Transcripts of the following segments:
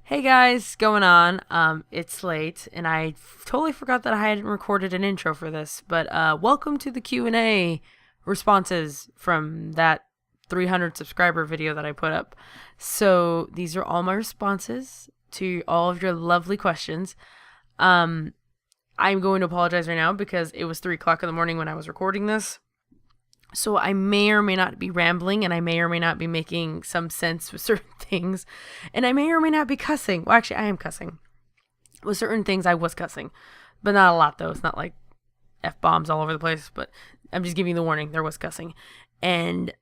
Hey guys, going on? It's late, and I totally forgot that I hadn't recorded an intro for this. But welcome to the Q&A responses from that 300 subscriber video that I put up. So these are all my responses to all of your lovely questions. I'm going to apologize right now because it was 3 o'clock in the morning when I was recording this. So I may or may not be rambling, and I may or may not be making some sense with certain things, and I may or may not be cussing. Well, actually, I am cussing. With certain things, I was cussing, but not a lot, though. It's not like F-bombs all over the place, but I'm just giving you the warning. There was cussing. And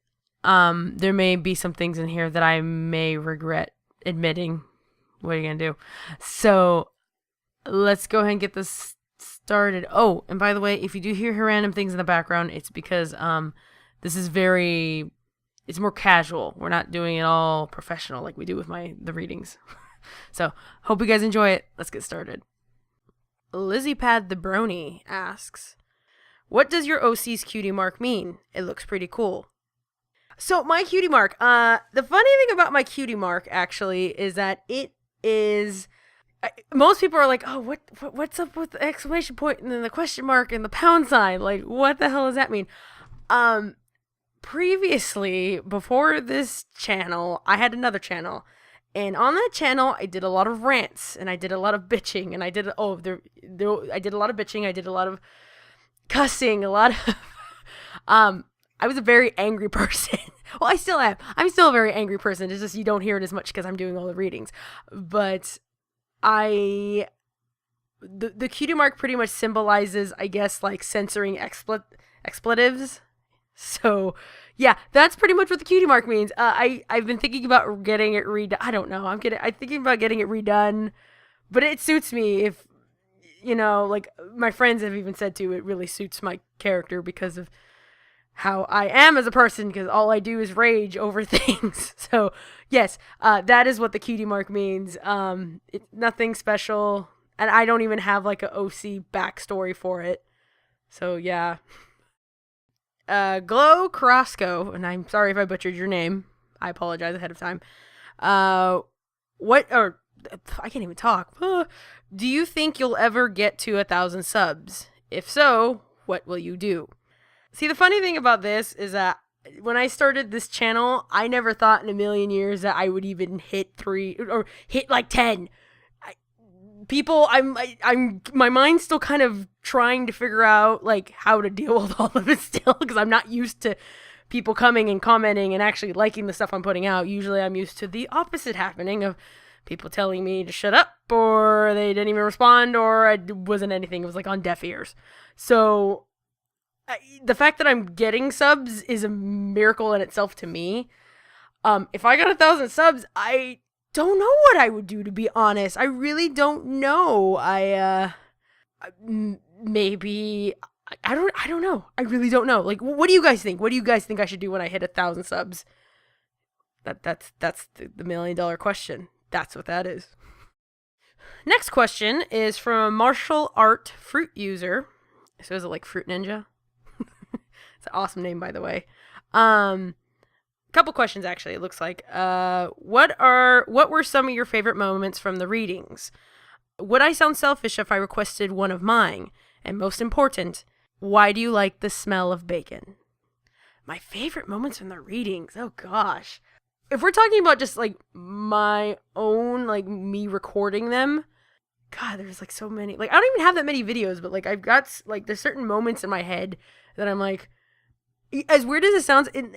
there may be some things in here that I may regret admitting. What are you going to do? So let's go ahead and get this started. Oh, and by the way, if you do hear random things in the background, it's because this is it's more casual. We're not doing it all professional like we do with the readings. So hope you guys enjoy it. Let's get started. LizziePad the Brony asks, what does your OC's cutie mark mean? It looks pretty cool. So my cutie mark, the funny thing about my cutie mark actually is that it is, most people are like, oh, what's up with the exclamation point and then the question mark and the pound sign? Like, what the hell does that mean? Previously, before this channel, I had another channel. And on that channel, I did a lot of rants and I did a lot of bitching and I did a lot of bitching. I did a lot of cussing, a lot of, I was a very angry person. Well, I still am. I'm still a very angry person. It's just you don't hear it as much because I'm doing all the readings. But the cutie mark pretty much symbolizes, I guess, like censoring expletives. So yeah, that's pretty much what the cutie mark means. I've been thinking about getting it redone. I don't know. I'm thinking about getting it redone, but it suits me. If like my friends have even said too, it really suits my character because of how I am as a person, because all I do is rage over things. So yes, that is what the cutie mark means. It's nothing special, and I don't even have like a OC backstory for it. So yeah. Glow Crosco, and I'm sorry if I butchered your name. I apologize ahead of time. I can't even talk. Do you think you'll ever get to 1,000 subs? If so, what will you do? See, the funny thing about this is that when I started this channel, I never thought in a million years that I would even hit 3 or hit like 10. My mind's still kind of trying to figure out like how to deal with all of it still, because I'm not used to people coming and commenting and actually liking the stuff I'm putting out. Usually I'm used to the opposite happening of people telling me to shut up, or they didn't even respond, or it wasn't anything. It was like on deaf ears. So the fact that I'm getting subs is a miracle in itself to me. If I got 1,000 subs, I don't know what I would do, to be honest. I really don't know. Maybe I don't know. I really don't know. Like, what do you guys think? What do you guys think I should do when I hit 1,000 subs? That's the $1 million question. That's what that is. Next question is from a martial art fruit user. So is it like Fruit Ninja? It's an awesome name, by the way. Couple questions actually, it looks like. What were some of your favorite moments from the readings? Would I sound selfish if I requested one of mine? And most important, why do you like the smell of bacon? My favorite moments from the readings. Oh gosh. If we're talking about just like my own, like me recording them, God, there's like so many. Like I don't even have that many videos, but like I've got like there's certain moments in my head that I'm like, as weird as it sounds, in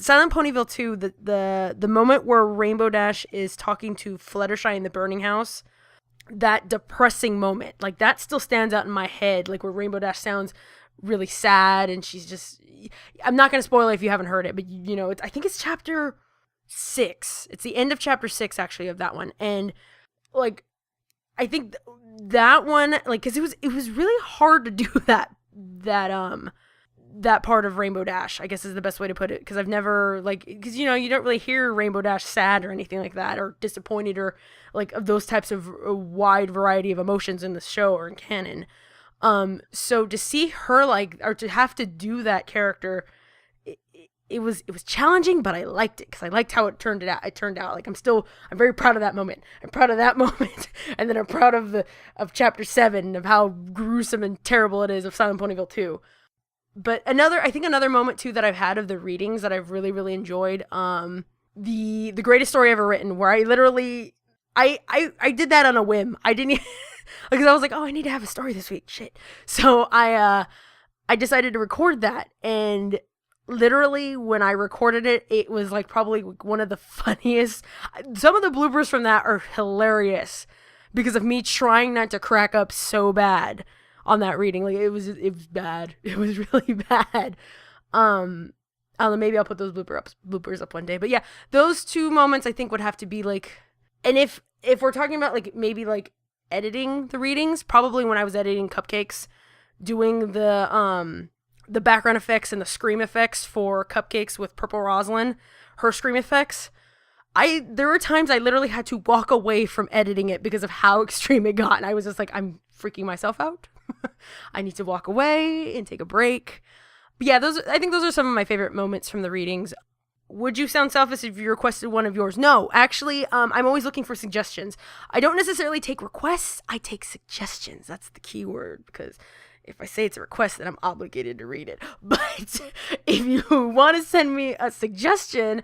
Silent Ponyville 2, the moment where Rainbow Dash is talking to Fluttershy in the burning house, that depressing moment, like that still stands out in my head, like where Rainbow Dash sounds really sad and she's just, I'm not going to spoil it if you haven't heard it, but I think it's chapter 6. It's the end of chapter 6 actually of that one. And like, I think that one, like, cause it was really hard to do that part of Rainbow Dash, I guess is the best way to put it, because I've never, like, because you don't really hear Rainbow Dash sad or anything like that, or disappointed, or like of those types of wide variety of emotions in the show or in canon. So to see her like, or to have to do that character, was challenging, but I liked it because I liked how it turned out. Like, I'm very proud of that moment. I'm proud of that moment. And then I'm proud of chapter 7, of how gruesome and terrible it is of Silent Ponyville 2. But I think another moment too that I've had of the readings that I've really, really enjoyed, the greatest story ever written, where I literally, I did that on a whim. I didn't, because I was like, oh, I need to have a story this week. Shit. So I decided to record that, and literally when I recorded it, it was like probably one of the funniest. Some of the bloopers from that are hilarious because of me trying not to crack up so bad on that reading. Like, it was bad. It was really bad. I don't know, maybe I'll put those bloopers up one day. But yeah, those two moments I think would have to be like, and if we're talking about like maybe like editing the readings, probably when I was editing Cupcakes, doing the background effects and the scream effects for Cupcakes with Purple Rosalind, her scream effects. There were times I literally had to walk away from editing it because of how extreme it got. And I was just like, I'm freaking myself out. I need to walk away and take a break. But yeah, I think those are some of my favorite moments from the readings. Would you sound selfish if you requested one of yours? No, actually, I'm always looking for suggestions. I don't necessarily take requests. I take suggestions. That's the key word, because if I say it's a request, then I'm obligated to read it. But if you want to send me a suggestion,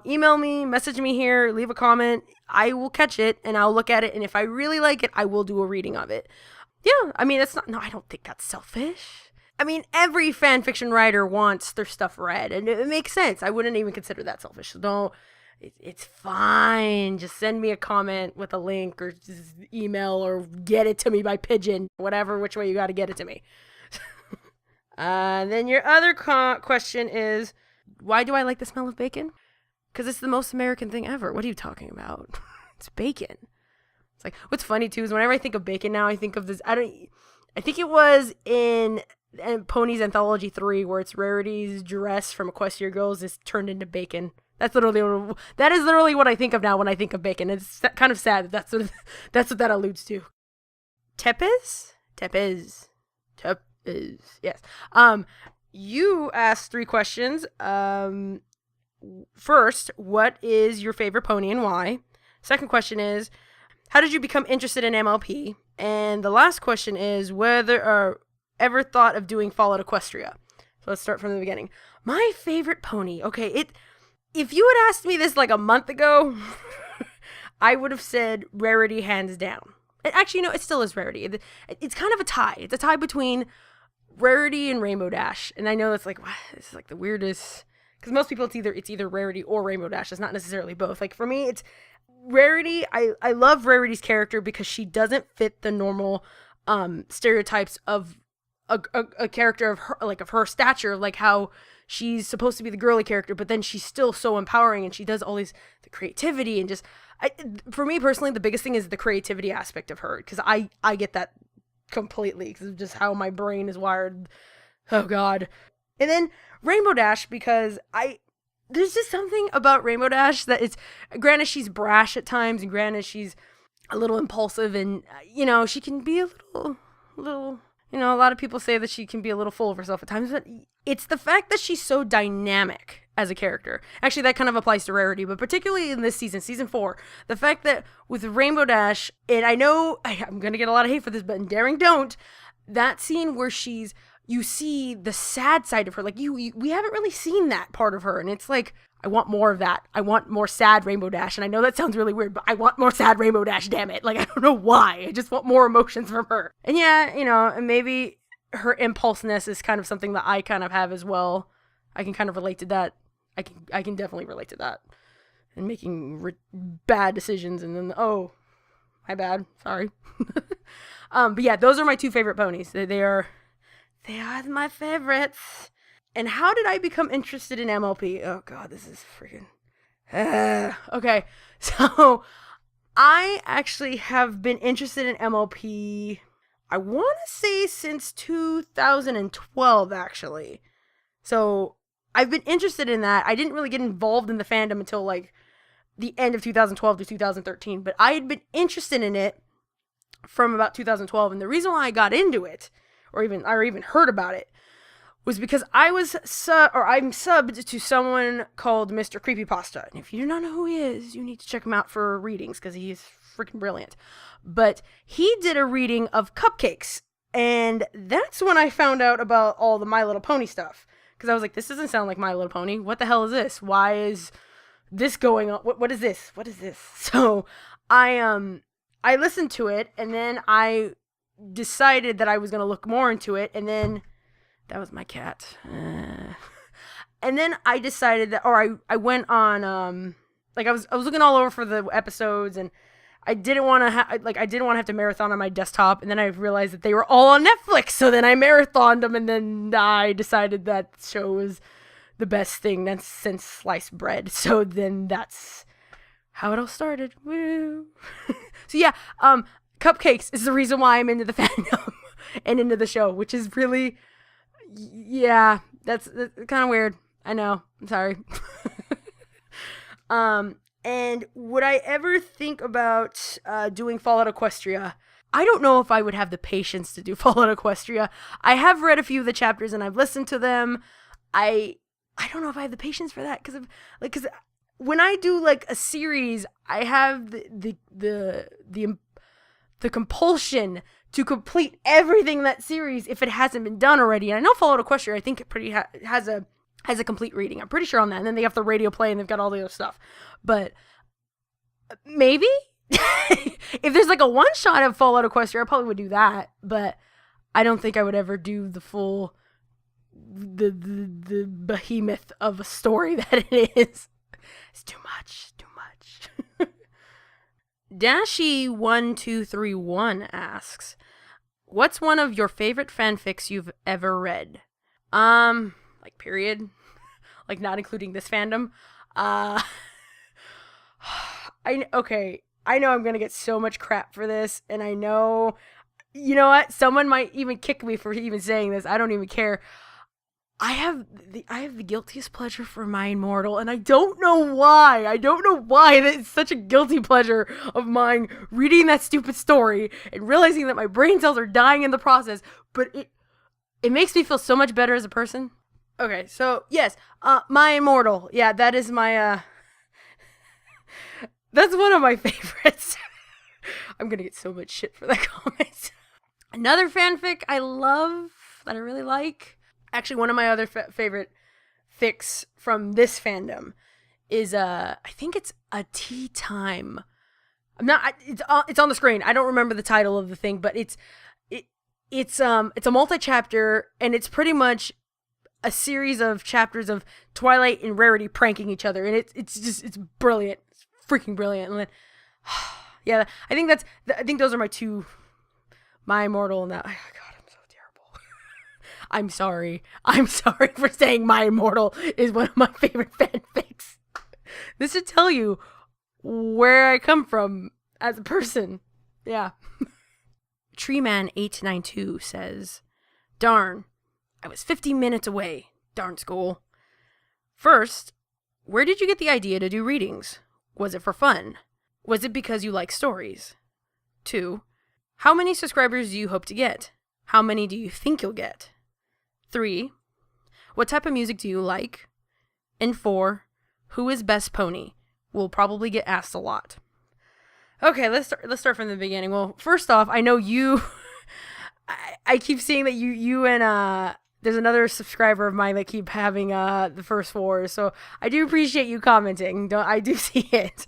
email me, message me here, leave a comment. I will catch it and I'll look at it. And if I really like it, I will do a reading of it. Yeah, I mean, I don't think that's selfish. I mean, every fan fiction writer wants their stuff read, and it makes sense. I wouldn't even consider that selfish. No, it's fine. Just send me a comment with a link, or just email, or get it to me by pigeon, which way you got to get it to me. Then your other question is, why do I like the smell of bacon? Because it's the most American thing ever. What are you talking about? It's bacon. It's like, what's funny too is whenever I think of bacon now, I think of this. I think it was in Pony's Anthology 3 where it's Rarity's dress from Equestria Girls is turned into bacon. That is literally what I think of now when I think of bacon. It's kind of sad that's what that alludes to. Tepes, yes. You asked 3 questions. First, what is your favorite pony and why? Second question is, how did you become interested in MLP? And the last question is whether ever thought of doing Fallout Equestria. So let's start from the beginning. My favorite pony. Okay, if you had asked me this like a month ago, I would have said Rarity hands down. And actually, no, it still is Rarity. It's kind of a tie. It's a tie between Rarity and Rainbow Dash. And I know that's like, this is like the weirdest, because most people it's either Rarity or Rainbow Dash. It's not necessarily both. Like for me, it's Rarity. I love Rarity's character because she doesn't fit the normal stereotypes of a character of her stature, like how she's supposed to be the girly character, but then she's still so empowering, and she does all the creativity, and just for me personally, the biggest thing is the creativity aspect of her, because I get that completely because of just how my brain is wired. Oh god. And then Rainbow Dash, because there's just something about Rainbow Dash that it's, granted she's brash at times, and granted she's a little impulsive, and she can be a little a lot of people say that she can be a little full of herself at times, but it's the fact that she's so dynamic as a character. Actually, that kind of applies to Rarity, but particularly in this season 4, the fact that with Rainbow Dash, and I know I'm going to get a lot of hate for this, but in Daring Don't, that scene where you see the sad side of her, like we haven't really seen that part of her, and it's like, I want more of that. I want more sad Rainbow Dash, and I know that sounds really weird, but I want more sad Rainbow Dash, damn it. Like, I don't know why. I just want more emotions from her. And yeah, and maybe her impulsiveness is kind of something that I kind of have as well. I can kind of relate to that. I can definitely relate to that. And making bad decisions, and then, oh, my bad, sorry. But yeah, those are my 2 favorite ponies. They are my favorites. And how did I become interested in MLP? Oh god, this is freaking... Okay, so I actually have been interested in MLP, I want to say since 2012, actually. So I've been interested in that. I didn't really get involved in the fandom until like the end of 2012 to 2013, but I had been interested in it from about 2012, and the reason why I got into it, or even heard about it, was because I'm subbed to someone called Mr. Creepypasta. And if you do not know who he is, you need to check him out for readings because he's freaking brilliant. But he did a reading of Cupcakes. And that's when I found out about all the My Little Pony stuff. Because I was like, this doesn't sound like My Little Pony. What the hell is this? Why is this going on? What is this? What is this? So I listened to it, and then I decided that I was going to look more into it, and then that was my cat. And then I decided that, or I went on, I was looking all over for the episodes, and I didn't want to have to marathon on my desktop, and then I realized that they were all on Netflix, so then I marathoned them, and then I decided that show was the best thing since sliced bread, so then that's how it all started. Woo! So yeah, Cupcakes is the reason why I'm into the fandom and into the show, which is really, yeah, that's kind of weird. I know. I'm sorry. And would I ever think about doing Fallout Equestria? I don't know if I would have the patience to do Fallout Equestria. I have read a few of the chapters and I've listened to them. I don't know if I have the patience for that because when I do like a series, I have the compulsion to complete everything in that series if it hasn't been done already. And I know Fallout Equestria, I think it has a complete reading. I'm pretty sure on that. And then they have the radio play and they've got all the other stuff. But maybe if there's like a one shot of Fallout Equestria, I probably would do that. But I don't think I would ever do the full the behemoth of a story that it is. It's too much. Dashi1231 asks, what's one of your favorite fanfics you've ever read? Like period. Like not including this fandom. I know I'm gonna get so much crap for this, and I know, you know what? Someone might even kick me for even saying this. I don't even care. I have the guiltiest pleasure for My Immortal, and I don't know why. That it's such a guilty pleasure of mine reading that stupid story and realizing that my brain cells are dying in the process. But it makes me feel so much better as a person. Okay, so yes, My Immortal. Yeah, that is my that's one of my favorites. I'm gonna get so much shit for that comment. Another fanfic I love that I really like. Actually, one of my other favorite fics from this fandom is I think it's A Tea Time. It's on the screen. I don't remember the title of the thing, but it's a multi-chapter, and it's pretty much a series of chapters of Twilight and Rarity pranking each other, and it's brilliant. It's freaking brilliant. And then, yeah, I think those are my two, My Immortal and that. Oh, God, I'm so terrible. I'm sorry for saying My Immortal is one of my favorite fanfics. This should tell you where I come from as a person. Yeah. Treeman892 says, darn, I was 50 minutes away. Darn school. First, where did you get the idea to do readings? Was it for fun? Was it because you like stories? 2, how many subscribers do you hope to get? How many do you think you'll get? 3, what type of music do you like? And 4, who is best pony? Will probably get asked a lot. Okay, let's start from the beginning. Well, first off, I know you I keep seeing that you and there's another subscriber of mine that keep having the first 4, so I do appreciate you commenting. I do see it.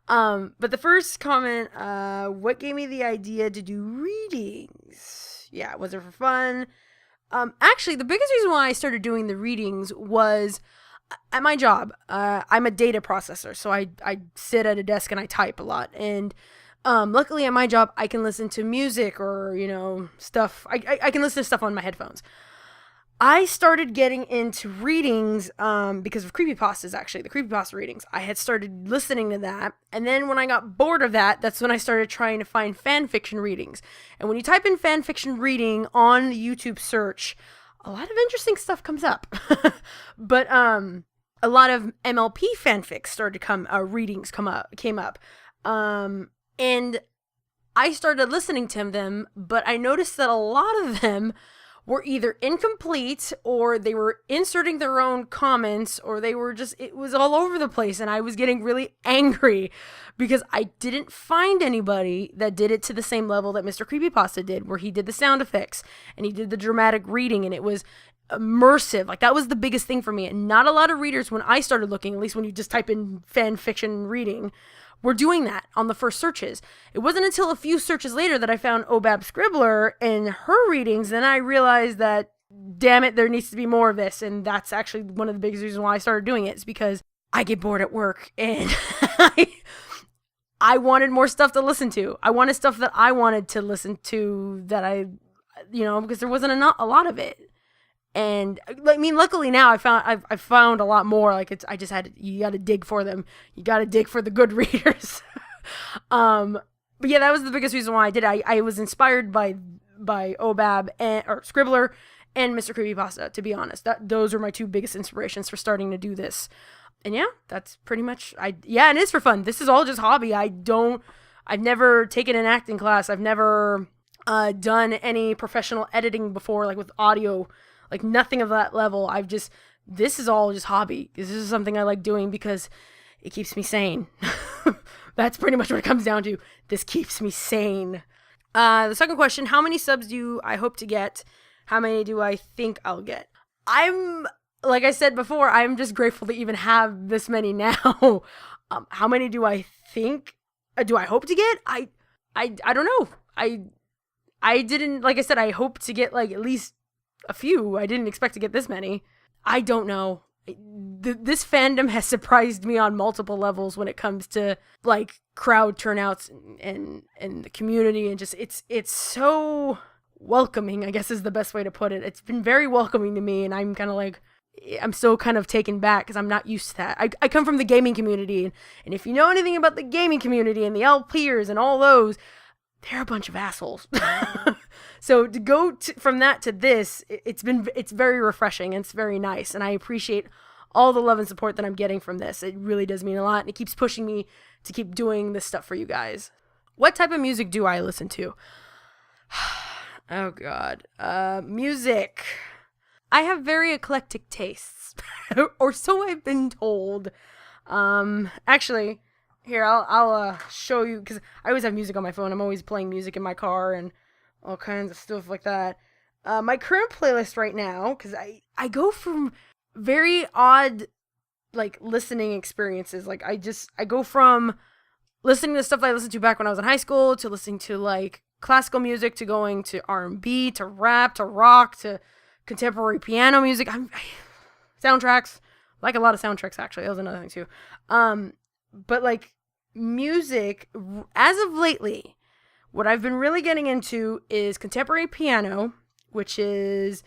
But the first comment, what gave me the idea to do readings? Yeah, was it for fun? Actually, the biggest reason why I started doing the readings was at my job. I'm a data processor, so I sit at a desk and I type a lot. And luckily at my job, I can listen to music or, stuff. I can listen to stuff on my headphones. I started getting into readings because of creepypastas, actually, the creepypasta readings. I had started listening to that, and then when I got bored of that, that's when I started trying to find fan fiction readings. And when you type in fan fiction reading on the YouTube search, a lot of interesting stuff comes up. But a lot of MLP fanfics started came up. And I started listening to them, but I noticed that a lot of them were either incomplete, or they were inserting their own comments, or they were just, it was all over the place. And I was getting really angry because I didn't find anybody that did it to the same level that Mr. Creepypasta did, where he did the sound effects and he did the dramatic reading, and it was immersive. Like, that was the biggest thing for me. And not a lot of readers, when I started looking, at least when you just type in fan fiction reading, were doing that on the first searches. It wasn't until a few searches later that I found Obab Scribbler and her readings, and I realized that, damn it, there needs to be more of this. And that's actually one of the biggest reasons why I started doing it, is because I get bored at work, and I wanted more stuff to listen to. I wanted stuff that I wanted to listen to, that because there wasn't a lot of it. And I mean, luckily now I've found a lot more. Like, you got to dig for them. You got to dig for the good readers. But yeah, that was the biggest reason why I did it. I was inspired by Obab or Scribbler and Mr. Creepypasta, to be honest. Those are my two biggest inspirations for starting to do this. And yeah, that's pretty much, and it's for fun. This is all just hobby. I've never taken an acting class. I've never done any professional editing before, like with audio. Like, nothing of that level. This is all just hobby. This is something I like doing because it keeps me sane. That's pretty much what it comes down to. This keeps me sane. The second question, how many subs do I hope to get? How many do I think I'll get? Like I said before, I'm just grateful to even have this many now. How many do I think, do I hope to get? I don't know. I didn't, like I said, I hope to get like at least a few. I didn't expect to get this many. I don't know. This fandom has surprised me on multiple levels when it comes to like crowd turnouts and the community, and just it's so welcoming, I guess is the best way to put it. It's been very welcoming to me, and I'm kind of like, I'm so kind of taken back because I'm not used to that. I come from the gaming community, and if you know anything about the gaming community and the LPers and all those, they're a bunch of assholes. So to go from that to this, it's very refreshing, and it's very nice, and I appreciate all the love and support that I'm getting from this. It really does mean a lot, and it keeps pushing me to keep doing this stuff for you guys. What type of music do I listen to? Oh God, music. I have very eclectic tastes, or so I've been told. Actually, here, I'll show you, because I always have music on my phone. I'm always playing music in my car and all kinds of stuff like that. My current playlist right now, because I go from very odd, like, listening experiences. Like, I go from listening to stuff that I listened to back when I was in high school, to listening to, like, classical music, to going to R&B, to rap, to rock, to contemporary piano music. Soundtracks. Like a lot of soundtracks, actually. That was another thing, too. But, like, music, as of lately, what I've been really getting into is contemporary piano, which is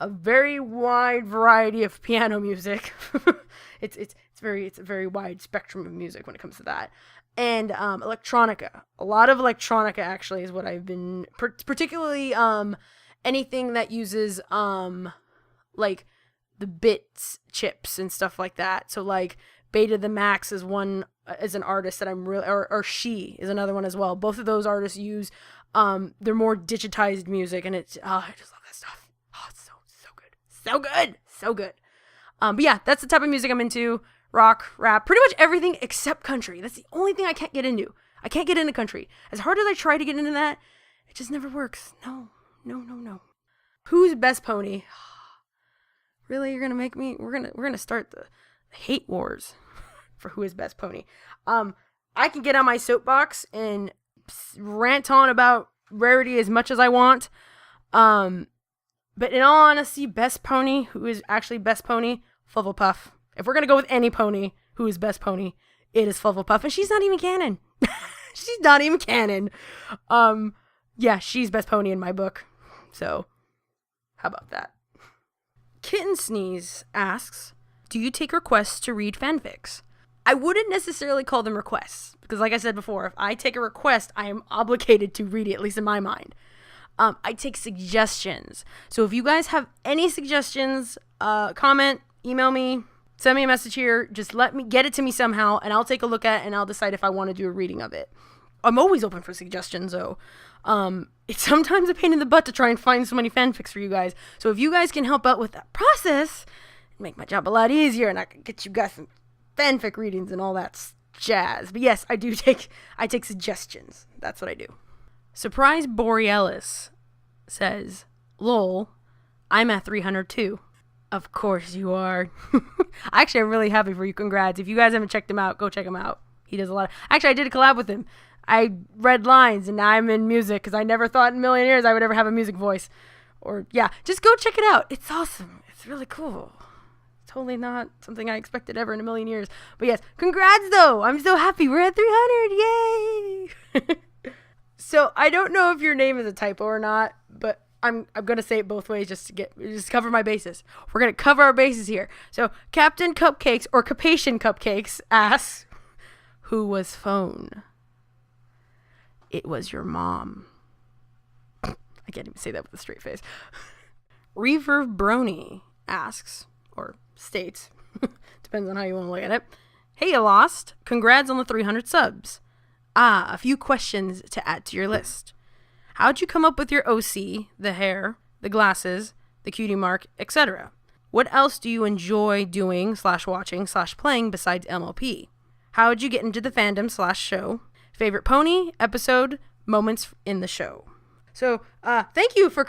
a very wide variety of piano music. It's a very wide spectrum of music when it comes to that. And electronica. A lot of electronica, actually, is what I've been, particularly anything that uses like the bits chips and stuff like that. So like Beta the Max is an artist that I'm really, or She is another one as well. Both of those artists use they're more digitized music, and it's I just love that stuff. Oh, it's so good. But yeah, that's the type of music I'm into. Rock, rap, pretty much everything except country. That's the only thing I can't get into. I can't get into country. As hard as I try to get into that, it just never works. No. Who's best pony? Really, you're gonna make me? We're gonna start the hate wars for who is best pony. I can get on my soapbox and rant on about Rarity as much as I want. But in all honesty, best pony, who is actually best pony, Flufflepuff. If we're gonna go with any pony who is best pony, it is Flufflepuff, and she's not even canon. She's not even canon. Yeah, she's best pony in my book. So, how about that? Kitten Sneeze asks, do you take requests to read fanfics? I wouldn't necessarily call them requests, because like I said before, if I take a request, I am obligated to read it, at least in my mind. I take suggestions. So if you guys have any suggestions, comment, email me, send me a message here, just let me get it to me somehow, and I'll take a look at it, and I'll decide if I want to do a reading of it. I'm always open for suggestions, though. It's sometimes a pain in the butt to try and find so many fanfics for you guys. So if you guys can help out with that process, make my job a lot easier, and I can get you guys some fanfic readings and all that jazz. But yes, I take suggestions. That's what I do. Surprise Borealis says, "Lol, I'm at 302. Of course you are. Actually, I'm really happy for you. Congrats. If you guys haven't checked him out, go check him out. He does a lot. Actually, I did a collab with him. I read lines, and now I'm in music because I never thought in a million years I would ever have a music voice. Or, yeah, just go check it out. It's awesome. It's really cool. Totally not something I expected ever in a million years. But yes, congrats, though. I'm so happy. We're at 300. Yay! So, I don't know if your name is a typo or not, but I'm gonna say it both ways just to cover my bases. We're gonna cover our bases here. So Captain Cupcakes or Capation Cupcakes asks, "Who was phone?" It was your mom. I can't even say that with a straight face. Reverb Brony asks, or states, depends on how you want to look at it. "Hey, you lost. Congrats on the 300 subs. A few questions to add to your list. How'd you come up with your OC, the hair, the glasses, the cutie mark, etc.? What else do you enjoy doing / watching / playing besides MLP? How'd you get into the fandom / show? Favorite pony, episode, moments in the show?" So, thank you for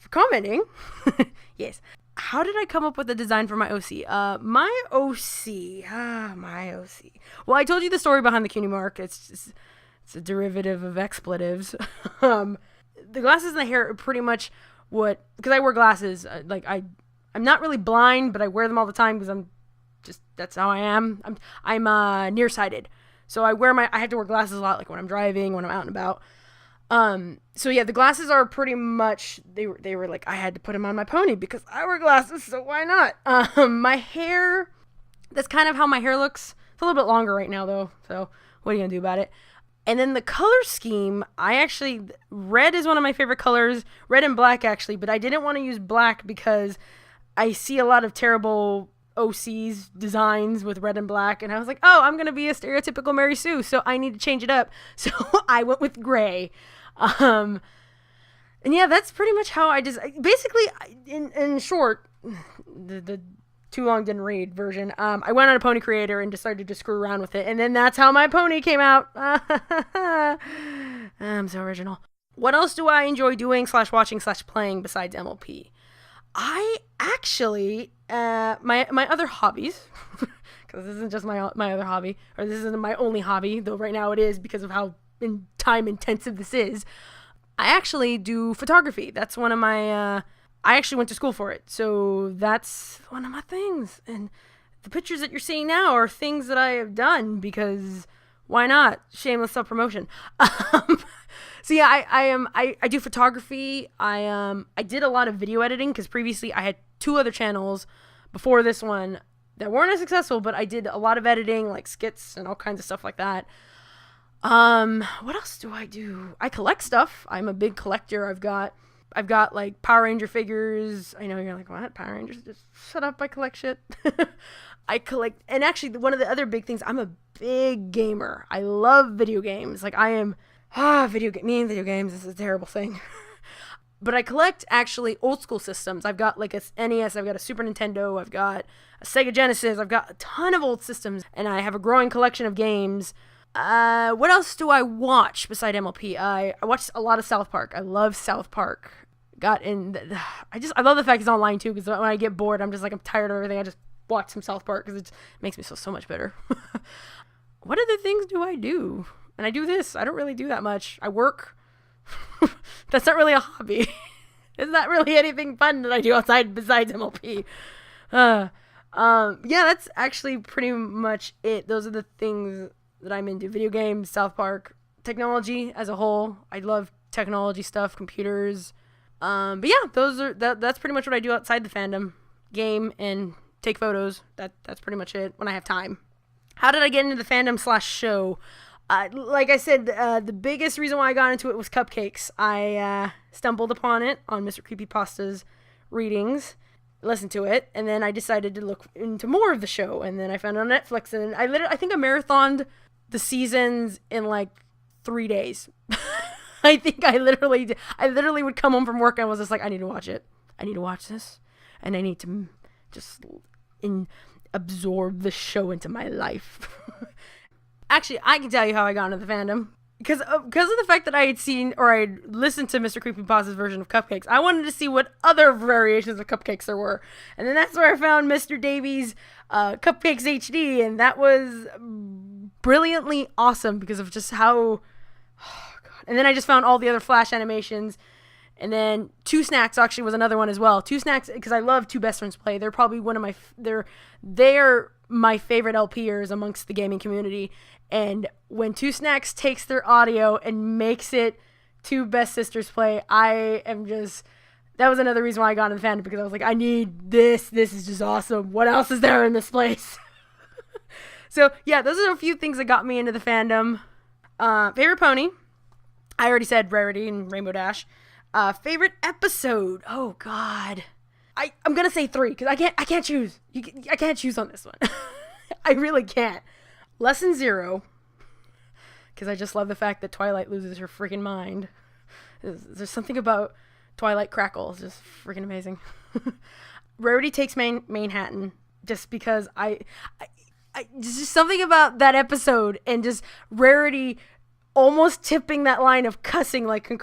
commenting. Yes. How did I come up with the design for my OC? My OC. Well, I told you the story behind the cutie mark. It's a derivative of expletives. The glasses and the hair are pretty much because I wear glasses. I'm not really blind, but I wear them all the time because that's how I am. I'm nearsighted. So I have to wear glasses a lot, like when I'm driving, when I'm out and about. So yeah, the glasses are pretty much, they were like, I had to put them on my pony because I wear glasses, so why not? My hair, that's kind of how my hair looks. It's a little bit longer right now though, so what are you gonna do about it? And then the color scheme, red is one of my favorite colors, red and black actually, but I didn't want to use black because I see a lot of terrible OC's designs with red and black, and I was like, oh, I'm going to be a stereotypical Mary Sue, so I need to change it up. So I went with gray. And yeah, that's pretty much how I just, basically, in short, the too long didn't read version, I went on a pony creator and decided to screw around with it, and then that's how my pony came out. I'm so original. What else do I enjoy doing / watching / playing besides MLP? I actually, my other hobbies, because this isn't just my other hobby, or this isn't my only hobby, though right now it is because of how time intensive this is. I actually do photography. That's one of my, I actually went to school for it, so that's one of my things. And the pictures that you're seeing now are things that I have done because why not? Shameless self-promotion. So yeah, I do photography. I did a lot of video editing because previously I had 2 other channels before this one that weren't as successful, but I did a lot of editing, like skits and all kinds of stuff like that. What else do I do? I collect stuff. I'm a big collector. I've got like Power Ranger figures. I know you're like, what? Power Rangers? Just shut up. I collect shit. I collect, and actually one of the other big things, I'm a big gamer. I love video games. Like I am, me and video games is a terrible thing. But I collect actually old school systems. I've got like a NES, I've got a Super Nintendo, I've got a Sega Genesis, I've got a ton of old systems, and I have a growing collection of games. What else do I watch beside MLP? I watch a lot of South Park. I love South Park. I love the fact it's online too, because when I get bored, I'm just like, I'm tired of everything. I just watch some South Park because it makes me feel so much better. What other things do I do? And I do this. I don't really do that much. I work. That's not really a hobby. It's not really anything fun that I do outside besides MLP. Yeah, that's actually pretty much it. Those are the things that I'm into. Video games, South Park, technology as a whole. I love technology stuff, computers. But yeah, that's pretty much what I do outside the fandom. Game and take photos. That's pretty much it when I have time. How did I get into the fandom / show? Like I said, the biggest reason why I got into it was cupcakes. I stumbled upon it on Mr. Creepypasta's readings, listened to it, and then I decided to look into more of the show. And then I found it on Netflix, and I think I marathoned the seasons in like 3 days. I think I literally would come home from work and was just like, I need to watch it. I need to watch this. And I need to just absorb the show into my life. Actually, I can tell you how I got into the fandom. Because of the fact that I had seen or I had listened to Mr. Creepypasta's version of Cupcakes, I wanted to see what other variations of Cupcakes there were. And then that's where I found Mr. Davies' Cupcakes HD, and that was brilliantly awesome because of just how... Oh, God. And then I just found all the other Flash animations. And then Two Snacks actually was another one as well. Two Snacks, because I love Two Best Friends Play. They're probably one of my... They're my favorite LPers amongst the gaming community. And when Two Snacks takes their audio and makes it Two Best Sisters Play, I am just... That was another reason why I got into the fandom, because I was like, I need this. This is just awesome. What else is there in this place? So, yeah, those are a few things that got me into the fandom. Favorite pony. I already said Rarity and Rainbow Dash. Favorite episode. Oh, God. I'm going to say 3, because I can't choose. I can't choose on this one. I really can't. Lesson 0, because I just love the fact that Twilight loses her freaking mind. There's something about Twilight Crackle. It's just freaking amazing. Rarity Takes Manhattan, just because just something about that episode and just Rarity almost tipping that line of cussing, like I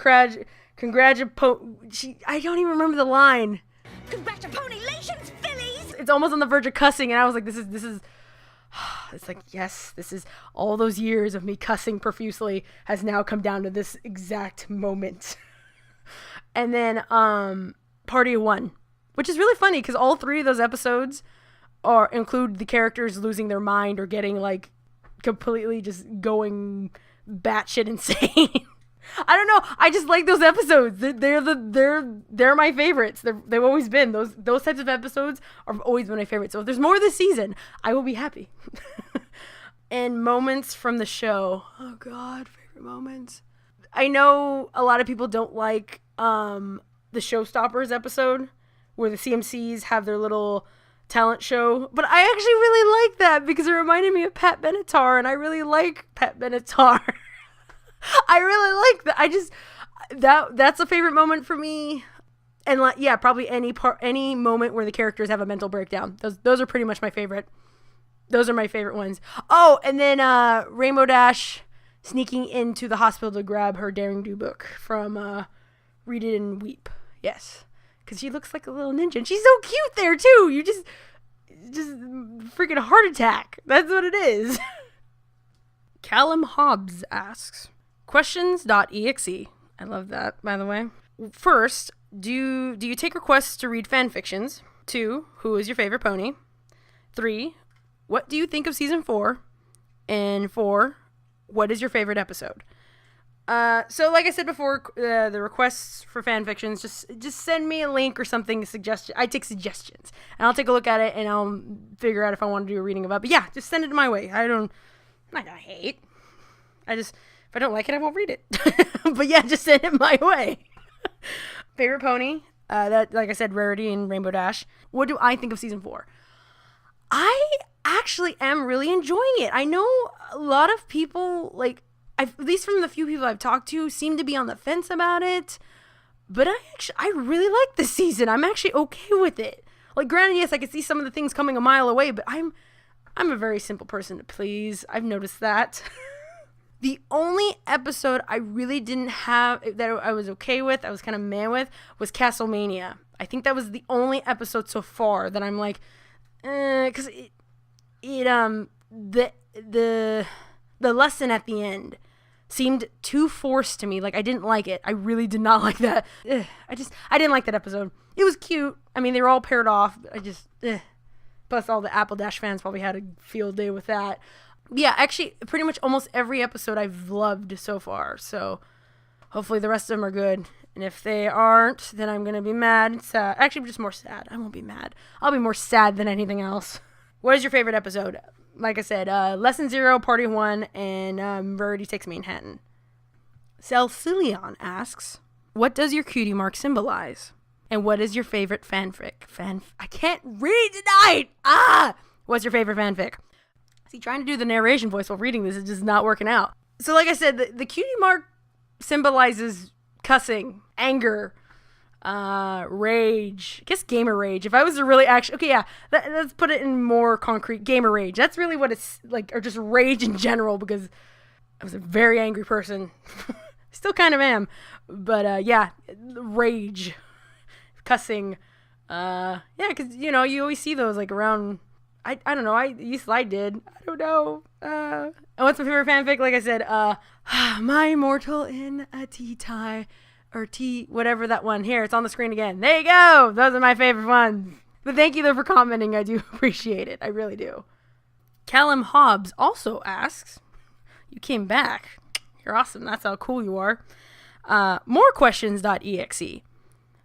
don't even remember the line. Congratulations, Phillies! It's almost on the verge of cussing, and I was like, this is it's like, yes, this is all those years of me cussing profusely has now come down to this exact moment. And then Party of One, which is really funny because all 3 of those episodes include the characters losing their mind or getting like completely just going batshit insane. I don't know. I just like those episodes. They're my favorites. They've always been those types of episodes have always been my favorites. So if there's more this season, I will be happy. And moments from the show. Oh God, favorite moments. I know a lot of people don't like the Showstoppers episode where the CMCs have their little talent show, but I actually really like that because it reminded me of Pat Benatar, and I really like Pat Benatar. I really like that. That's a favorite moment for me. And yeah, probably any moment where the characters have a mental breakdown. Those are pretty much my favorite. Those are my favorite ones. Oh, and then Rainbow Dash sneaking into the hospital to grab her Daring Do book from Read It and Weep. Yes, because she looks like a little ninja, and she's so cute there too. You just freaking heart attack. That's what it is. Callum Hobbs asks, questions.exe. I love that, by the way. First, do you take requests to read fan fictions? 2, who is your favorite pony? 3, what do you think of season 4? And 4, what is your favorite episode? So like I said before, the requests for fan fictions, just send me a link or something, suggestion. I take suggestions, and I'll take a look at it, and I'll figure out if I want to do a reading of it. But yeah, just send it my way. I'm not gonna hate. If I don't like it, I won't read it. But yeah, just send it my way. Favorite pony? That, like I said, Rarity and Rainbow Dash. What do I think of season 4? I actually am really enjoying it. I know a lot of people, like, at least from the few people I've talked to, seem to be on the fence about it. But I really like this season. I'm actually okay with it. Like, granted, yes, I can see some of the things coming a mile away, but I'm a very simple person to please. I've noticed that. The only episode I really didn't have, that I was okay with, I was kind of meh with, was Castlemania. I think that was the only episode so far that I'm like, because the lesson at the end seemed too forced to me. Like, I didn't like it. I really did not like that. I didn't like that episode. It was cute. I mean, they were all paired off, but plus all the Apple Dash fans probably had a field day with that. Yeah, actually, pretty much almost every episode I've loved so far. So hopefully the rest of them are good. And if they aren't, then I'm going to be mad and sad. Actually, I'm just more sad. I won't be mad. I'll be more sad than anything else. What is your favorite episode? Like I said, Lesson 0, Party 1, and Rarity Takes Manhattan. Celcilion asks, what does your cutie mark symbolize? And what is your favorite fanfic? I can't read tonight! What's your favorite fanfic? See, trying to do the narration voice while reading this is just not working out. So like I said, the cutie mark symbolizes cussing, anger, rage. I guess gamer rage. If I was to really actually... Okay, yeah. Let's put it in more concrete. Gamer rage. That's really what it's like, or just rage in general, because I was a very angry person. Still kind of am. But, yeah. Rage. Cussing. Yeah, because, you know, you always see those, like, around... I don't know. I did. I don't know. And what's my favorite fanfic? Like I said, my immortal in a tea tie, or tea, whatever that one. Here, it's on the screen again. There you go. Those are my favorite ones. But thank you though for commenting. I do appreciate it. I really do. Callum Hobbs also asks, you came back. You're awesome. That's how cool you are. More questions.exe.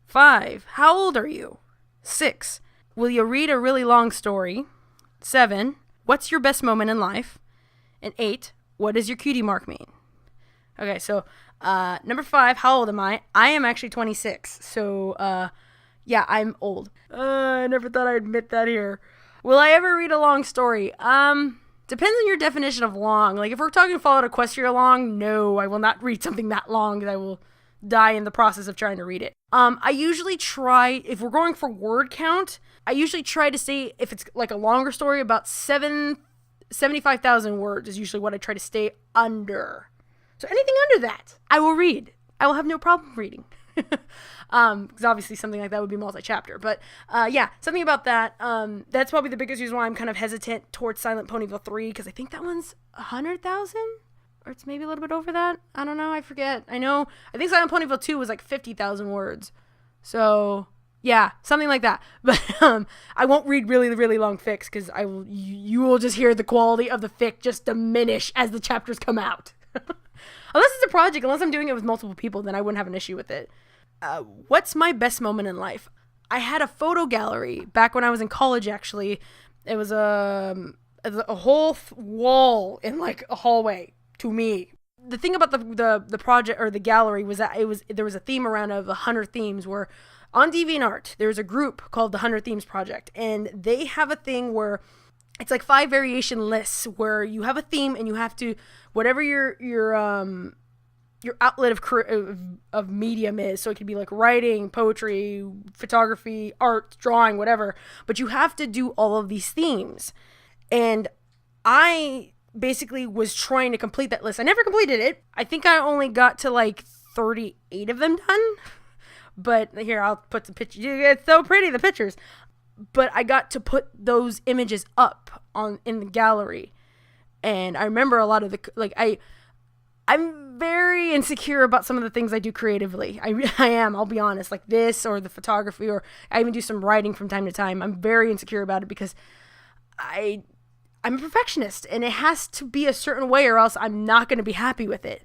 5. How old are you? 6. Will you read a really long story? 7. What's your best moment in life? And 8. What does your cutie mark mean? Okay, so number 5, how old am I? I am actually 26. So, yeah, I'm old. I never thought I'd admit that here. Will I ever read a long story? Depends on your definition of long. Like, if we're talking Fallout Equestria long, no, I will not read something that long, because I will die in the process of trying to read it. I usually try, if we're going for word count, I usually try to say, if it's like a longer story, about 75,000 words is usually what I try to stay under. So anything under that, I will read. I will have no problem reading. Because obviously something like that would be multi-chapter. But yeah, something about that. That's probably the biggest reason why I'm kind of hesitant towards Silent Ponyville 3, because I think that one's 100,000? Or it's maybe a little bit over that. I don't know. I forget. I think Silent Ponyville 2 was like 50,000 words. So, yeah, something like that. But I won't read really, really long fics, because you will just hear the quality of the fic just diminish as the chapters come out. Unless it's a project, unless I'm doing it with multiple people, then I wouldn't have an issue with it. What's my best moment in life? I had a photo gallery back when I was in college, actually. It was a whole wall in like a hallway. To me, the thing about the project or the gallery was that there was a theme around of 100 themes, where on DeviantArt there's a group called the 100 Themes Project, and they have a thing where it's like 5 variation lists where you have a theme and you have to, whatever your outlet of medium is, so it could be like writing, poetry, photography, art, drawing, whatever, but you have to do all of these themes. And I basically was trying to complete that list. I never completed it. I think I only got to like 38 of them done. But here, I'll put some pictures. It's so pretty, the pictures. But I got to put those images up in the gallery. And I remember a lot of I'm very insecure about some of the things I do creatively. I am, I'll be honest. Like this, or the photography, or I even do some writing from time to time. I'm very insecure about it, because I'm a perfectionist, and it has to be a certain way, or else I'm not going to be happy with it.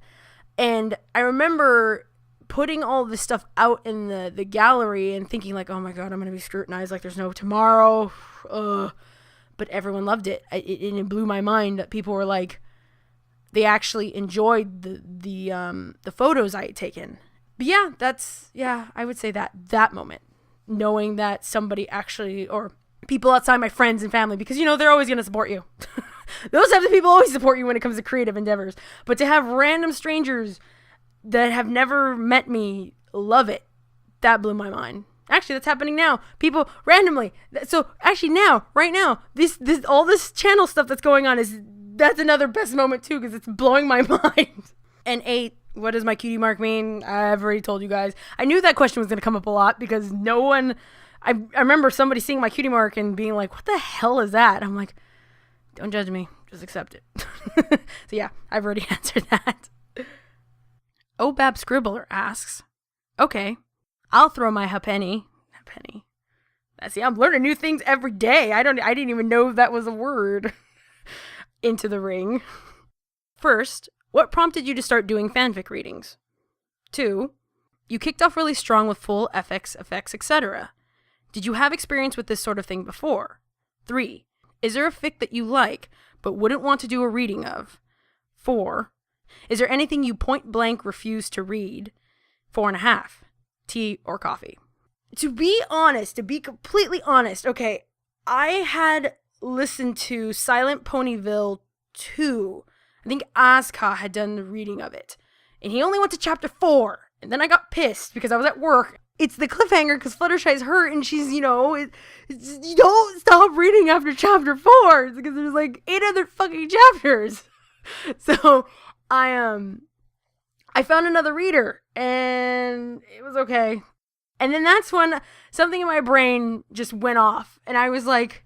And I remember putting all this stuff out in the gallery and thinking like, oh my God, I'm going to be scrutinized like there's no tomorrow. But everyone loved it. It blew my mind that people were like, they actually enjoyed the photos I had taken. But yeah, I would say that moment, knowing that somebody actually, or people outside my friends and family, because, you know, they're always going to support you. Those types of people always support you when it comes to creative endeavors. But to have random strangers that have never met me love it, that blew my mind. Actually, that's happening now. People randomly. So actually right now, this all this channel stuff that's going on that's another best moment too, because it's blowing my mind. And 8, what does my cutie mark mean? I've already told you guys. I knew that question was going to come up a lot, because no one... I remember somebody seeing my cutie mark and being like, what the hell is that? I'm like, don't judge me. Just accept it. So yeah, I've already answered that. Obab Scribbler asks, okay, I'll throw my penny. See, I'm learning new things every day. I didn't even know that was a word. Into the ring. First, what prompted you to start doing fanfic readings? 2, you kicked off really strong with full FX effects, etc. Did you have experience with this sort of thing before? 3, is there a fic that you like, but wouldn't want to do a reading of? 4, is there anything you point blank refuse to read? 4.5, tea or coffee? To be completely honest, okay, I had listened to Silent Ponyville 2. I think Asuka had done the reading of it. And he only went to chapter 4. And then I got pissed because I was at work. It's the cliffhanger because Fluttershy's hurt and she's, you don't stop reading after chapter 4 because there's like 8 other fucking chapters. So I found another reader and it was okay. And then that's when something in my brain just went off. And I was like,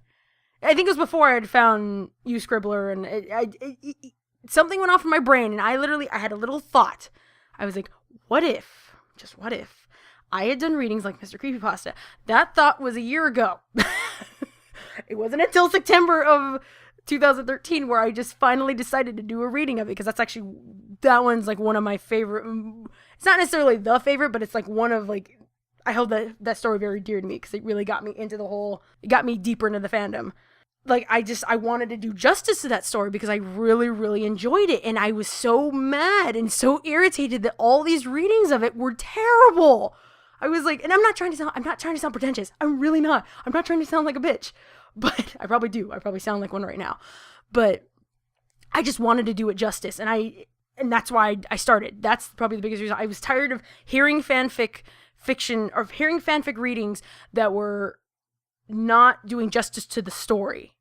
I think it was before I had found You Scribbler, and something went off in my brain, and I had a little thought. I was like, what if I had done readings like Mr. Creepypasta? That thought was a year ago. It wasn't until September of 2013 where I just finally decided to do a reading of it, because that one's like one of my favorite. It's not necessarily the favorite, but it's like one of like, I held that story very dear to me because it really got me into it got me deeper into the fandom. Like, I wanted to do justice to that story because I really, really enjoyed it. And I was so mad and so irritated that all these readings of it were terrible. I was like, and I'm not trying to sound pretentious. I'm really not. I'm not trying to sound like a bitch. But I probably do. I probably sound like one right now. But I just wanted to do it justice. And that's why I started. That's probably the biggest reason. I was tired of hearing fanfic readings that were not doing justice to the story.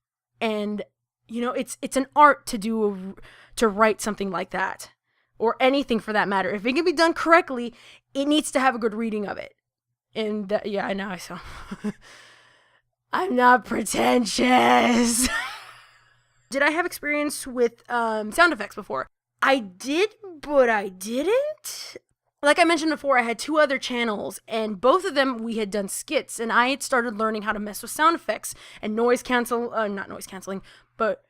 And it's an art to write something like that, or anything for that matter. If it can be done correctly, it needs to have a good reading of it. And I know I sound I'm not pretentious. Did I have experience with sound effects before? I did, but I didn't. Like I mentioned before, I had 2 other channels, and both of them we had done skits, and I had started learning how to mess with sound effects and not noise canceling, but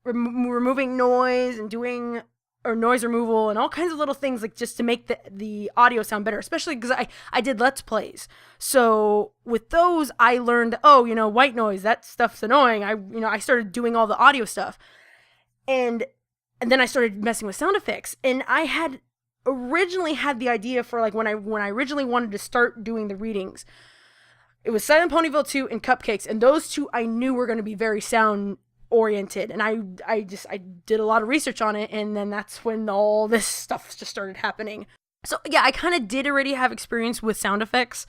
removing noise and doing noise removal and all kinds of little things, like just to make the audio sound better, especially because I did Let's Plays. So with those, I learned, white noise, that stuff's annoying. I started doing all the audio stuff, and then I started messing with sound effects, and I had originally had the idea for like when I originally wanted to start doing the readings, it was Silent Ponyville 2 and Cupcakes, and those 2 I knew were going to be very sound oriented, and I did a lot of research on it, and then that's when all this stuff just started happening. So yeah, I kind of did already have experience with sound effects.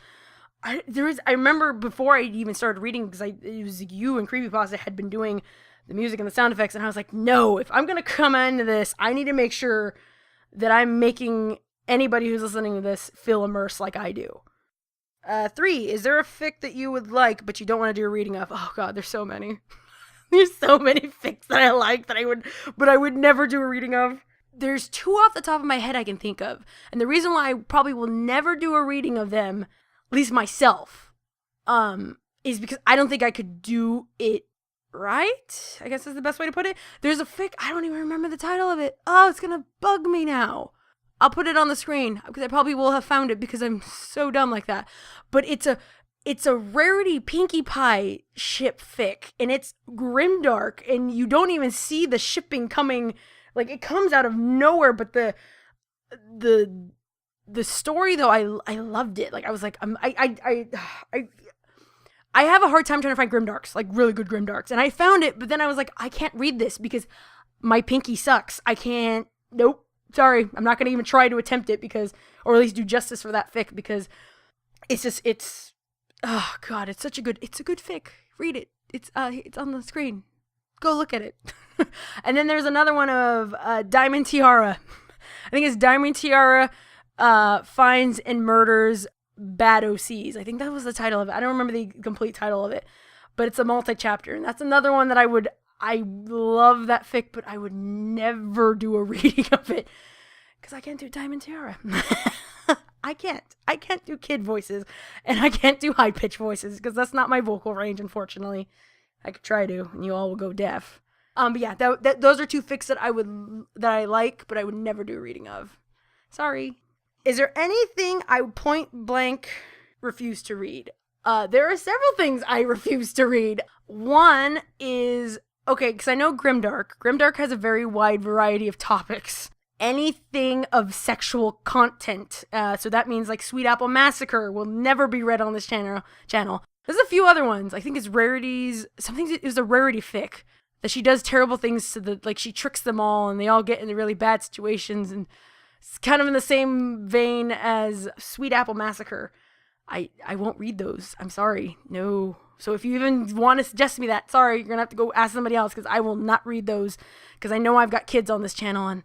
I remember before I even started reading, because it was you and Creepypasta had been doing the music and the sound effects, and I was like, no, if I'm gonna come into this, I need to make sure that I'm making anybody who's listening to this feel immersed like I do. 3, is there a fic that you would like but you don't want to do a reading of? Oh god, there's so many. There's so many fics that I like that I would never do a reading of. There's 2 off the top of my head I can think of. And the reason why I probably will never do a reading of them, at least myself, is because I don't think I could do it right? I guess that's the best way to put it. There's a fic, I don't even remember the title of it. Oh, it's gonna bug me now. I'll put it on the screen, because I probably will have found it because I'm so dumb like that. But it's a Rarity Pinkie Pie ship fic, and it's grimdark, and you don't even see the shipping coming. Like, it comes out of nowhere, but the story, though, I loved it. Like, I was like, I have a hard time trying to find grimdarks, like really good grimdarks. And I found it, but then I was like, I can't read this because my pinky sucks. I can't, nope, sorry. I'm not going to even try to attempt it or at least do justice for that fic, because oh god, it's a good fic. Read it. It's on the screen. Go look at it. And then there's another one of Diamond Tiara. I think it's Diamond Tiara finds and murders bad OCs. I think that was the title of it. I don't remember the complete title of it, but it's a multi-chapter, and that's another one that I love that fic, but I would never do a reading of it because I can't do Diamond Tiara. I can't do kid voices, and I can't do high-pitched voices because that's not my vocal range, unfortunately. I could try to, and you all will go deaf. But yeah, those are 2 fics that I like, but I would never do a reading of. Sorry. Is there anything I point blank refuse to read? There are several things I refuse to read. One is, okay, because I know Grimdark. Grimdark has a very wide variety of topics. Anything of sexual content. So that means like Sweet Apple Massacre will never be read on this channel. There's a few other ones. I think it's Rarities. It was a Rarity fic that she does terrible things to she tricks them all and they all get into really bad situations, and it's kind of in the same vein as Sweet Apple Massacre. I won't read those. I'm sorry. No. So if you even want to suggest to me that, sorry, you're going to have to go ask somebody else, because I will not read those, because I know I've got kids on this channel and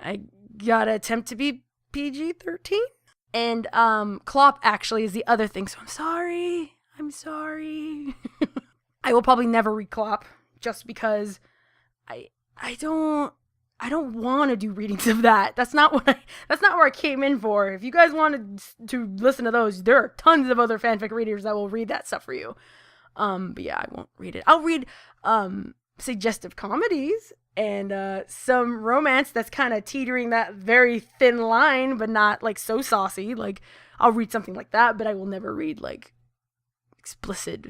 I got to attempt to be PG-13. And Clop actually is the other thing. So I'm sorry. I will probably never read Clop, just because I don't want to do readings of that. That's not where I came in for. If you guys wanted to listen to those, there are tons of other fanfic readers that will read that stuff for you. But yeah, I won't read it. I'll read suggestive comedies and some romance that's kind of teetering that very thin line, but not like so saucy. Like, I'll read something like that, but I will never read like explicit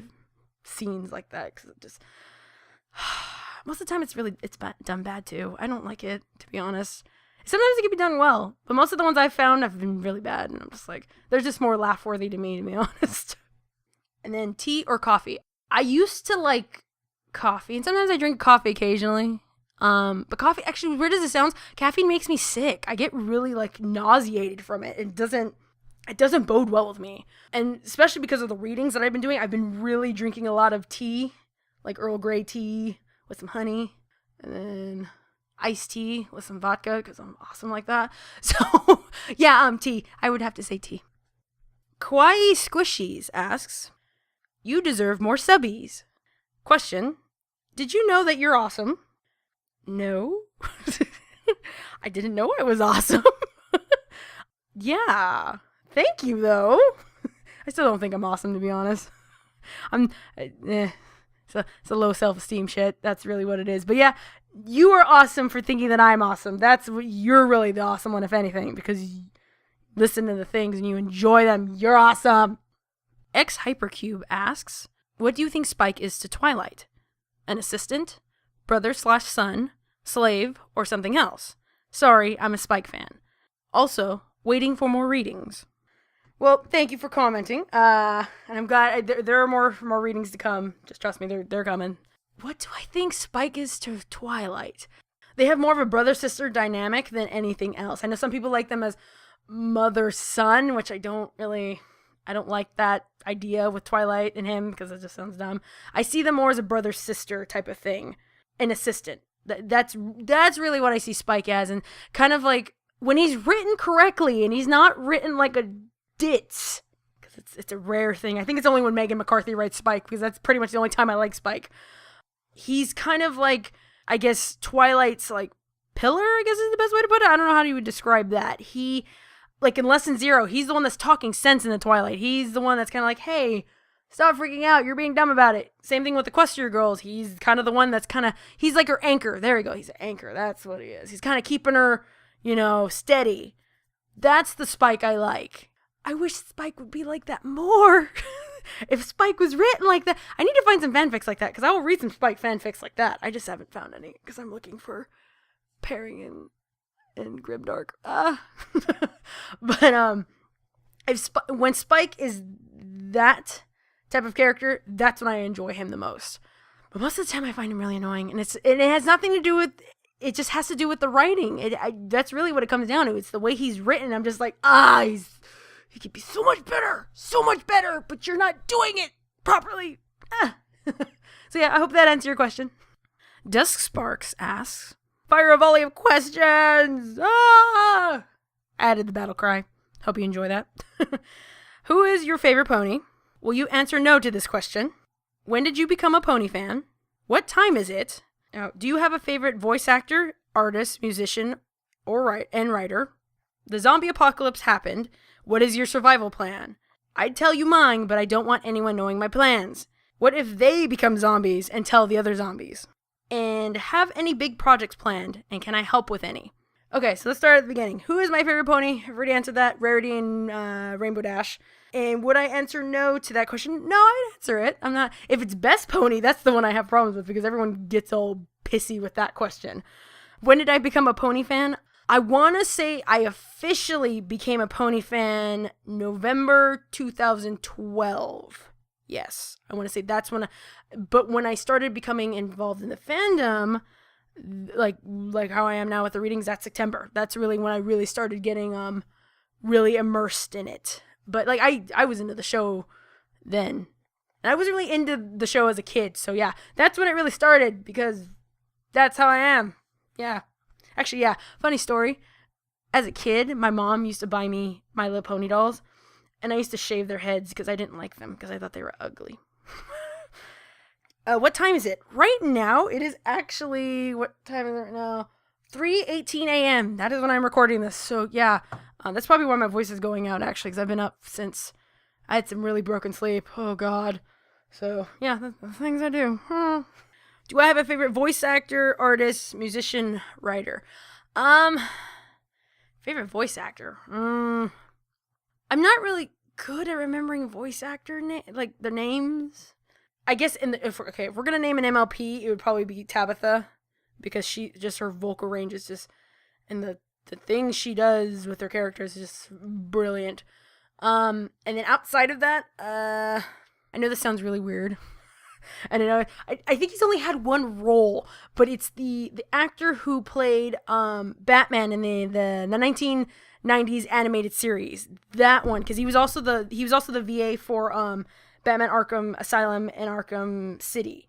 scenes like that, because it just most of the time it's done bad too. I don't like it, to be honest. Sometimes it can be done well, but most of the ones I've found have been really bad, and I'm just like, they're just more laugh worthy to me, to be honest. And then tea or coffee. I used to like coffee, and sometimes I drink coffee occasionally. But coffee, actually, weird as it sounds, caffeine makes me sick. I get really like nauseated from it. It doesn't bode well with me. And especially because of the readings that I've been doing, I've been really drinking a lot of tea, like Earl Grey tea with some honey, and then iced tea with some vodka, because I'm awesome like that. So yeah, tea. I would have to say tea. Kawaii Squishies asks, you deserve more subbies. Question, did you know that you're awesome? No. I didn't know I was awesome. Yeah. Thank you, though. I still don't think I'm awesome, to be honest. It's a low self-esteem shit. That's really what it is. But yeah, you are awesome for thinking that I'm awesome. You're really the awesome one, if anything, because you listen to the things and you enjoy them. You're awesome. X Hypercube asks, what do you think Spike is to Twilight? An assistant, brother/son, slave, or something else? Sorry, I'm a Spike fan. Also, waiting for more readings. Well, thank you for commenting. And I'm glad there are more readings to come. Just trust me, they're coming. What do I think Spike is to Twilight? They have more of a brother-sister dynamic than anything else. I know some people like them as mother-son, which I don't like that idea with Twilight and him, because it just sounds dumb. I see them more as a brother-sister type of thing. An assistant. That's really what I see Spike as. And kind of like, when he's written correctly, and he's not written like a ditz, because it's a rare thing. I think it's only when Megan McCarthy writes Spike, because that's pretty much the only time I like Spike. He's kind of like, I guess, Twilight's like pillar, I guess is the best way to put it. I don't know how you would describe that. He, like in Lesson 0, he's the one that's talking sense in the Twilight. He's the one that's kind of like, hey, stop freaking out. You're being dumb about it. Same thing with the Questioner girls. He's kind of the one that's he's like her anchor. There we go. He's an anchor. That's what he is. He's kind of keeping her, steady. That's the Spike I like. I wish Spike would be like that more. If Spike was written like that, I need to find some fanfics like that, because I will read some Spike fanfics like that. I just haven't found any, because I'm looking for pairing and Grimdark. But when Spike is that type of character, that's when I enjoy him the most. But most of the time I find him really annoying, and it has nothing to do with, it just has to do with the writing. That's really what it comes down to. It's the way he's written. I'm just like, he could be so much better, but you're not doing it properly. So yeah, I hope that answers your question. Dusk Sparks asks, fire a volley of questions. Added the battle cry. Hope you enjoy that. Who is your favorite pony? Will you answer no to this question? When did you become a pony fan? What time is it? Do you have a favorite voice actor, artist, musician, or writer? The zombie apocalypse happened. What is your survival plan? I'd tell you mine, but I don't want anyone knowing my plans. What if they become zombies and tell the other zombies? And have any big projects planned, and can I help with any? Okay, so let's start at the beginning. Who is my favorite pony? I've already answered that. Rarity and Rainbow Dash. And would I answer no to that question? No, I'd answer it. I'm not. If it's best pony, that's the one I have problems with, because everyone gets all pissy with that question. When did I become a pony fan? I want to say I officially became a pony fan November 2012. Yes, I want to say that's but when I started becoming involved in the fandom, like how I am now with the readings, that's September. That's really when I really started getting really immersed in it. But like I was into the show then. And I wasn't really into the show as a kid. So yeah, that's when it really started because that's how I am. Yeah. Actually, yeah, funny story. As a kid, my mom used to buy me My Little Pony dolls, and I used to shave their heads because I didn't like them because I thought they were ugly. What time is it? Right now, it is actually, what time is it right now? 3:18 a.m. That is when I'm recording this. So yeah, that's probably why my voice is going out actually, because I've been up since I had some really broken sleep. Oh God. So yeah, the things I do. Do I have a favorite voice actor, artist, musician, writer? Favorite voice actor? I'm not really good at remembering voice actor like their names. I guess if we're gonna name an MLP, it would probably be Tabitha, because her vocal range is just, and the things she does with her characters is just brilliant. And then outside of that, I know this sounds really weird. I think he's only had one role, but it's the actor who played Batman in the 1990s animated series. That one, because he was also the VA for Batman Arkham Asylum and Arkham City.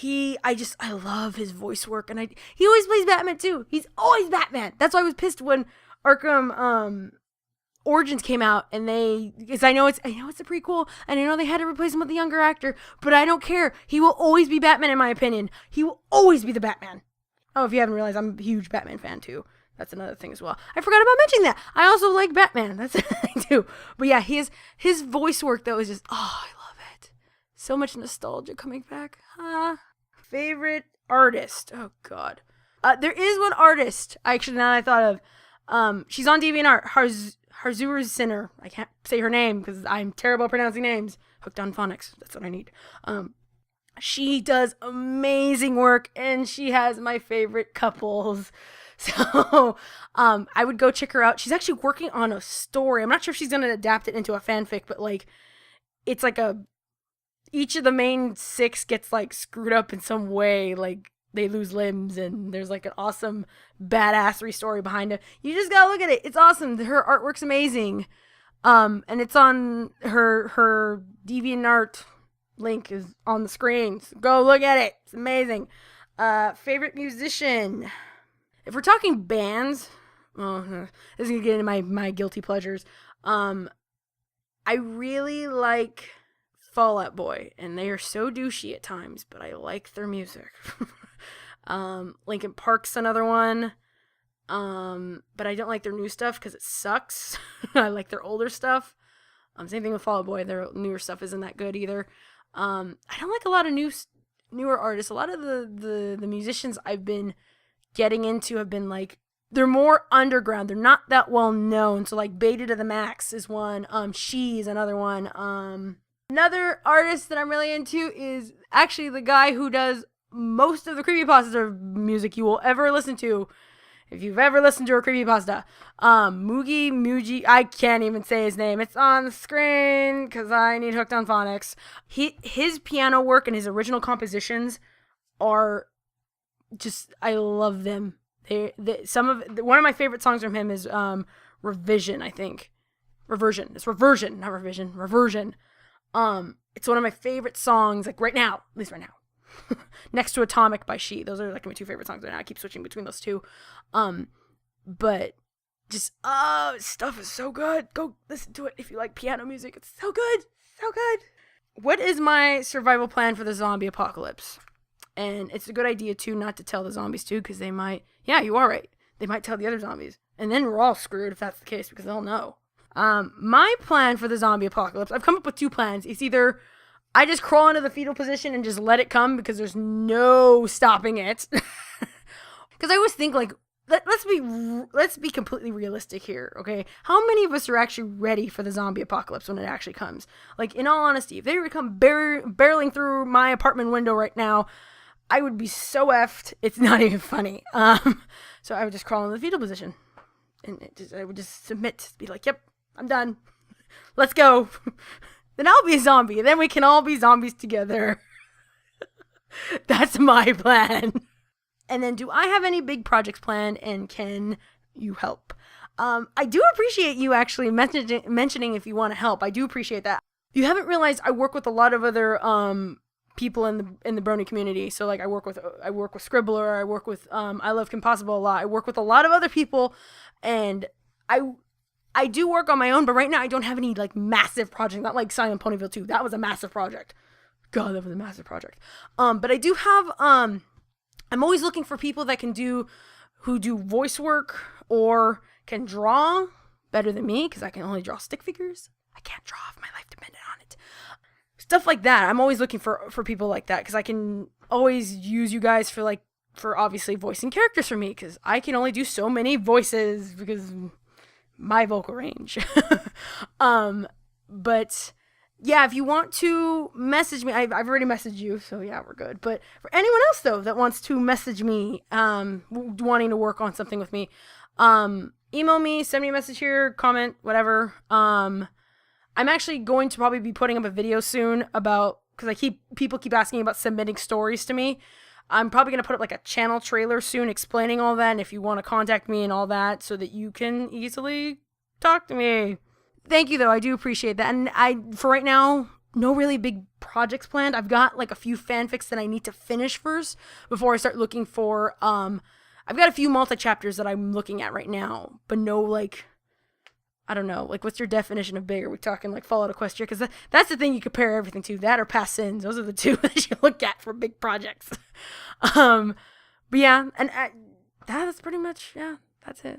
I love his voice work, and he always plays Batman too. He's always Batman. That's why I was pissed when Arkham Origins came out, and because I know it's a prequel, and I know they had to replace him with a younger actor, but I don't care. He will always be Batman, in my opinion. He will always be the Batman. Oh, if you haven't realized, I'm a huge Batman fan too. That's another thing as well. I forgot about mentioning that. I also like Batman. That's the thing too. But yeah, his voice work though is just, I love it. So much nostalgia coming back. Favorite artist? Oh God. There is one artist. Actually, now that I thought of, she's on DeviantArt. Harzura Sinner. I can't say her name because I'm terrible at pronouncing names. Hooked on phonics. That's what I need. She does amazing work, and she has my favorite couples. So, I would go check her out. She's actually working on a story. I'm not sure if she's going to adapt it into a fanfic, but like, it's like each of the main 6 gets like screwed up in some way. Like, they lose limbs, and there's like an awesome badassery story behind it. You just gotta look at it. It's awesome. Her artwork's amazing. And it's on her DeviantArt link is on the screen. So go look at it. It's amazing. Favorite musician. If we're talking bands, this is gonna get into my guilty pleasures. I really like Fall Out Boy, and they are so douchey at times, but I like their music. Linkin Park's another one. But I don't like their new stuff because it sucks. I like their older stuff. Same thing with Fall Out Boy. Their newer stuff isn't that good either. I don't like a lot of newer artists. A lot of the musicians I've been getting into have been like, they're more underground. They're not that well known. So like Beta to the Max is one. She's another one. Another artist that I'm really into is actually the guy who does most of the creepypasta music you will ever listen to. If you've ever listened to a creepypasta, Mugi, I can't even say his name. It's on the screen because I need Hooked on Phonics. His piano work and his original compositions are just, I love them. One of my favorite songs from him is Revision, I think. Reversion. It's Reversion, not Revision. Reversion. It's one of my favorite songs, like right now, at least right now. Next to Atomic by She. Those are like my 2 favorite songs right now. I keep switching between those 2. But just, stuff is so good. Go listen to it if you like piano music. It's so good. So good. What is my survival plan for the zombie apocalypse? And it's a good idea, too, not to tell the zombies, too, because they might, yeah, you are right. They might tell the other zombies. And then we're all screwed if that's the case, because they'll know. My plan for the zombie apocalypse, I've come up with 2 plans. It's either I just crawl into the fetal position and just let it come because there's no stopping it. Because I always think, like, let's be completely realistic here, okay? How many of us are actually ready for the zombie apocalypse when it actually comes? Like, in all honesty, if they were to come barreling through my apartment window right now, I would be so effed, it's not even funny. So I would just crawl in the fetal position. And I would just submit, be like, yep, I'm done. Let's go. Then I'll be a zombie. Then we can all be zombies together. That's my plan. And then, do I have any big projects planned, and can you help? I do appreciate you actually mentioning if you want to help. I do appreciate that. You haven't realized I work with a lot of other people in the brony community. So like I work with Scribbler, I work with I Love Compossible a lot. I work with a lot of other people, and I do work on my own, but right now I don't have any like massive project. Not like Silent Ponyville 2. That was a massive project. God, that was a massive project. But I do have I'm always looking for people that who do voice work or can draw better than me, because I can only draw stick figures. I can't draw if my life depended on it. Stuff like that. I'm always looking for people like that, because I can always use you guys for obviously voicing characters for me, because I can only do so many voices because my vocal range. But yeah, if you want to message me, I've already messaged you, so yeah, we're good. But for anyone else though that wants to message me, wanting to work on something with me, email me, send me a message here, comment, whatever. I'm actually going to probably be putting up a video soon because people keep asking about submitting stories to me. I'm probably going to put up like a channel trailer soon explaining all that, and if you want to contact me and all that, so that you can easily talk to me. Thank you though, I do appreciate that. And for right now, no really big projects planned. I've got like a few fanfics that I need to finish first before I start looking for, I've got a few multi-chapters that I'm looking at right now, but no like, I don't know, like what's your definition of big? Are we talking like Fallout Equestria? Because that's the thing you compare everything to, that or Past Sins. Those are the two that you look at for big projects. But yeah, and that's pretty much, yeah, that's it.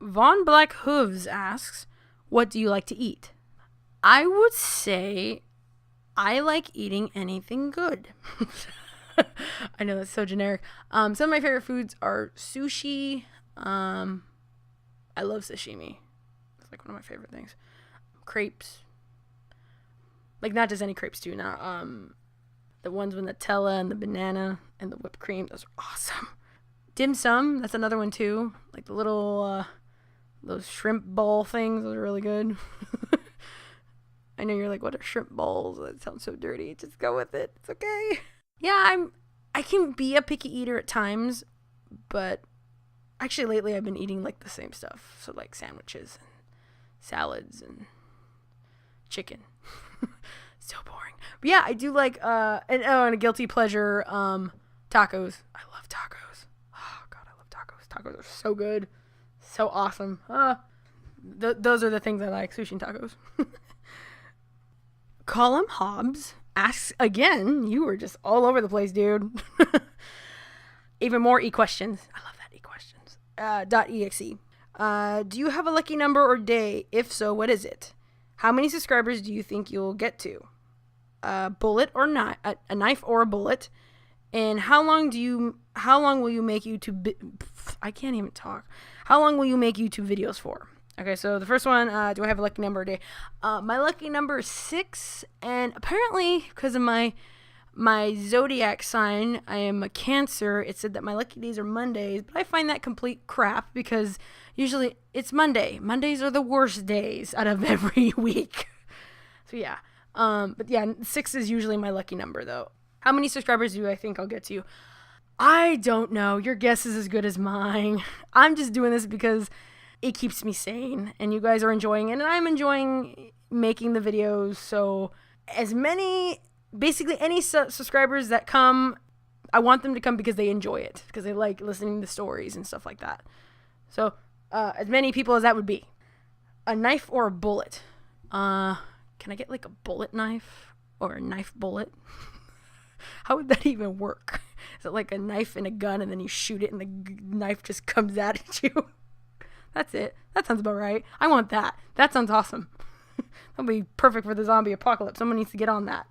Von Black Hooves asks, what do you like to eat? I would say I like eating anything good. I know that's so generic. Some of my favorite foods are sushi. I love sashimi. It's like one of my favorite things. Crepes. Like not just any crepes too. Not the ones with Nutella and the banana and the whipped cream. Those are awesome. Dim sum. That's another one too. Like the little those shrimp bowl things. Those are really good. I know you're like, what are shrimp bowls? That sounds so dirty. Just go with it. It's okay. Yeah, I can be a picky eater at times, but actually lately I've been eating like the same stuff. So like sandwiches and salads and chicken. So boring. But yeah, I do like and a guilty pleasure, tacos. I love tacos. Oh god, I love tacos. Tacos are so good. So awesome. Those are the things I like, sushi and tacos. Colum Hobbs asks again, you were just all over the place, dude. Even more e-questions. I love that e-questions. .exe. Do you have a lucky number or day? If so, what is it? How many subscribers do you think you'll get to? A bullet or not? A knife or a bullet? And how long will you make YouTube? I can't even talk. How long will you make YouTube videos for? Okay, so the first one, do I have a lucky number a day? My lucky number is 6, and apparently because of my zodiac sign, I am a Cancer. It said that my lucky days are Mondays, but I find that complete crap because usually it's Monday. Mondays are the worst days out of every week. So yeah, but yeah, 6 is usually my lucky number though. How many subscribers do I think I'll get to? I don't know. Your guess is as good as mine. I'm just doing this because it keeps me sane, and you guys are enjoying it, and I'm enjoying making the videos. So basically any subscribers that come, I want them to come because they enjoy it, because they like listening to stories and stuff like that. So as many people as that would be. A knife or a bullet? Can I get like a bullet knife or a knife bullet? How would that even work? Is it like a knife and a gun and then you shoot it and the knife just comes at you? That's it. That sounds about right. I want that. That sounds awesome. That'll be perfect for the zombie apocalypse. Someone needs to get on that.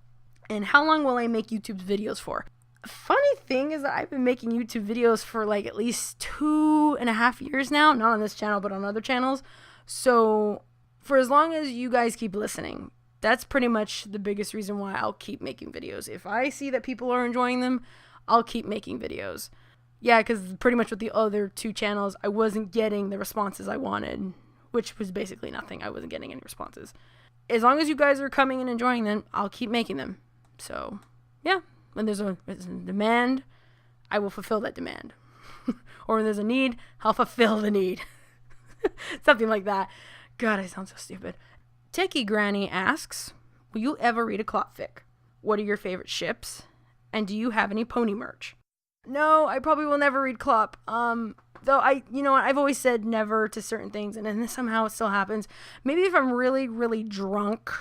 And how long will I make YouTube videos for? Funny thing is that I've been making YouTube videos for like at least 2.5 years now. Not on this channel, but on other channels. So for as long as you guys keep listening, that's pretty much the biggest reason why I'll keep making videos. If I see that people are enjoying them, I'll keep making videos. Yeah, because pretty much with the other 2 channels, I wasn't getting the responses I wanted, which was basically nothing. I wasn't getting any responses. as long as you guys are coming and enjoying them, I'll keep making them. So, yeah. When there's a demand, I will fulfill that demand. Or when there's a need, I'll fulfill the need. Something like that. God, I sound so stupid. Techie Granny asks, will you ever read a clop fic? What are your favorite ships? And do you have any pony merch? No, I probably will never read clop. Though I've always said never to certain things, and then somehow it still happens. Maybe if I'm really, really drunk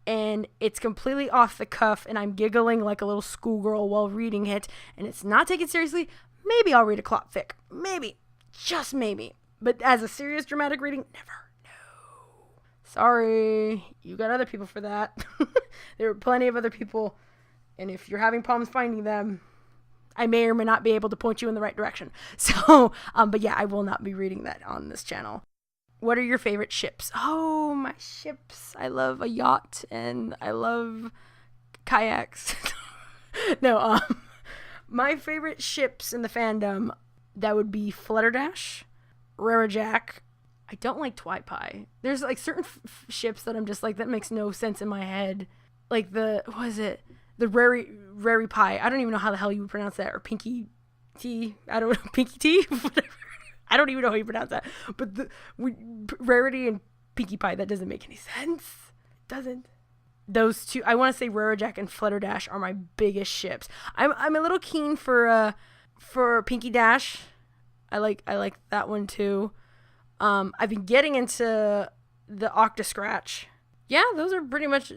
and it's completely off the cuff and I'm giggling like a little schoolgirl while reading it and it's not taken seriously, maybe I'll read a clop fic. Maybe. Just maybe. But as a serious dramatic reading, never. No. Sorry. You got other people for that. There are plenty of other people, and if you're having problems finding them, I may or may not be able to point you in the right direction. So, but yeah, I will not be reading that on this channel. What are your favorite ships? Oh, my ships. I love a yacht and I love kayaks. No, my favorite ships in the fandom, that would be Flutterdash, Rarajack. I don't like Twi-Pie. There's like certain ships that I'm just like, that makes no sense in my head. Like the Rary Pie. I don't even know how the hell you would pronounce that. Or Pinky T. I don't know. Pinky T? Whatever. I don't even know how you pronounce that. But Rarity and Pinkie Pie, that doesn't make any sense. It doesn't. Those two, I want to say Rarajack and Flutterdash are my biggest ships. I'm a little keen for Pinky Dash. I like that one too. I've been getting into the Octoscratch. Yeah, those are pretty much,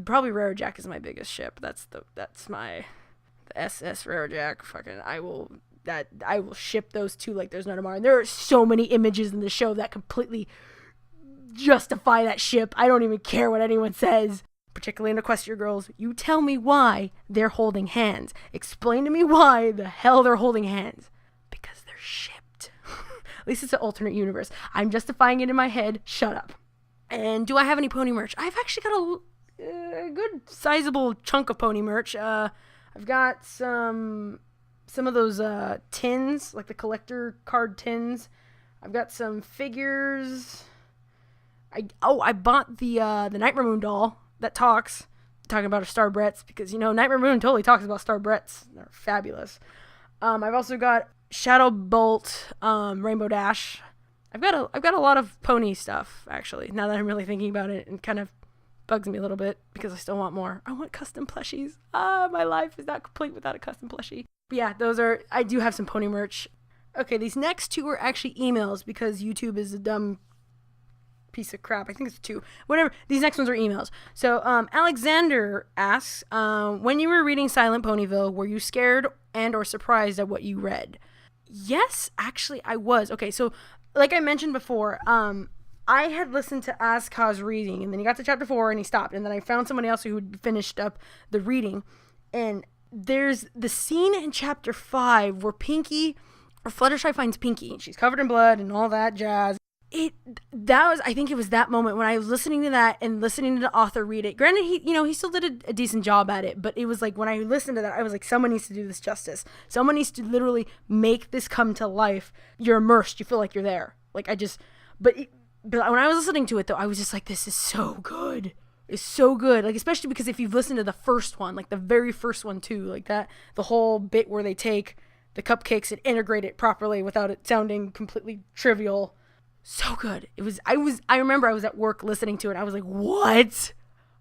probably Rarajack is my biggest ship. That's the SS Rarajack. Fucking, I will ship those two like there's no tomorrow. And there are so many images in the show that completely justify that ship. I don't even care what anyone says. Particularly in Equestria Girls, you tell me why they're holding hands. Explain to me why the hell they're holding hands. Because they're shipped. At least it's an alternate universe. I'm justifying it in my head. Shut up. And do I have any pony merch? I've actually got a good sizable chunk of pony merch. I've got some of those tins, like the collector card tins. I've got some figures. I bought the Night Moon doll that talks, talking about her Star Bretts, because Night Moon totally talks about Star Bretts. They're fabulous. I've also got Shadow Bolt, Rainbow Dash. I've got a lot of pony stuff, actually, now that I'm really thinking about it, and kind of bugs me a little bit because I still want more. I want custom plushies. My life is not complete without a custom plushie. But yeah, I do have some pony merch. Okay, these next two are actually emails because YouTube is a dumb piece of crap. I think it's two. Whatever. These next ones are emails. So, Alexander asks, when you were reading Silent Ponyville, were you scared and or surprised at what you read? Yes, actually, I was. Okay, so like I mentioned before, I had listened to Azka's reading, and then he got to chapter 4 and he stopped, and then I found someone else who had finished up the reading, and there's the scene in chapter 5 where Fluttershy finds Pinky, and she's covered in blood and all that jazz. I think it was that moment when I was listening to that and listening to the author read it. Granted, he still did a decent job at it, but it was like when I listened to that, I was like, someone needs to do this justice. Someone needs to literally make this come to life. You're immersed. You feel like you're there. Like but when I was listening to it though, I was just like, this is so good. It's so good. Like, especially because if you've listened to the first one, like the very first one too, like that, the whole bit where they take the cupcakes and integrate it properly without it sounding completely trivial. So good. I remember I was at work listening to it. I was like, what?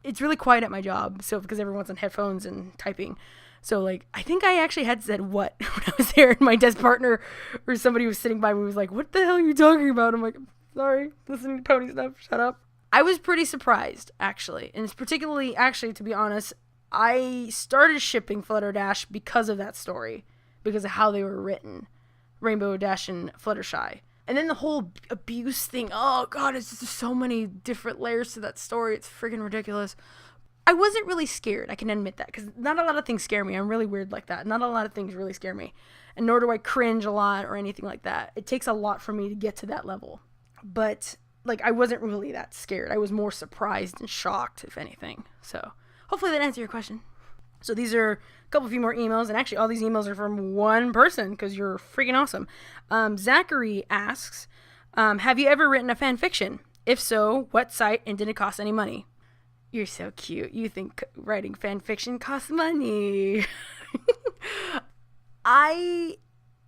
It's really quiet at my job. So, because everyone's on headphones and typing. So, like, I think I actually had said what when I was there, and my desk partner or somebody was sitting by me was like, what the hell are you talking about? I'm like, sorry, listening to pony stuff. Shut up. I was pretty surprised, actually. And it's particularly, actually, to be honest, I started shipping Flutterdash because of that story. Because of how they were written. Rainbow Dash and Fluttershy. And then the whole abuse thing, oh god, it's just so many different layers to that story. It's freaking ridiculous. I wasn't really scared, I can admit that, because not a lot of things scare me. I'm really weird like that. Not a lot of things really scare me. And nor do I cringe a lot or anything like that. It takes a lot for me to get to that level. But, like, I wasn't really that scared. I was more surprised and shocked, if anything. So, hopefully that answered your question. So these are a few more emails, and actually all these emails are from one person, because you're freaking awesome. Zachary asks, have you ever written a fan fiction? If so, what site, and did it cost any money? You're so cute. You think writing fan fiction costs money. I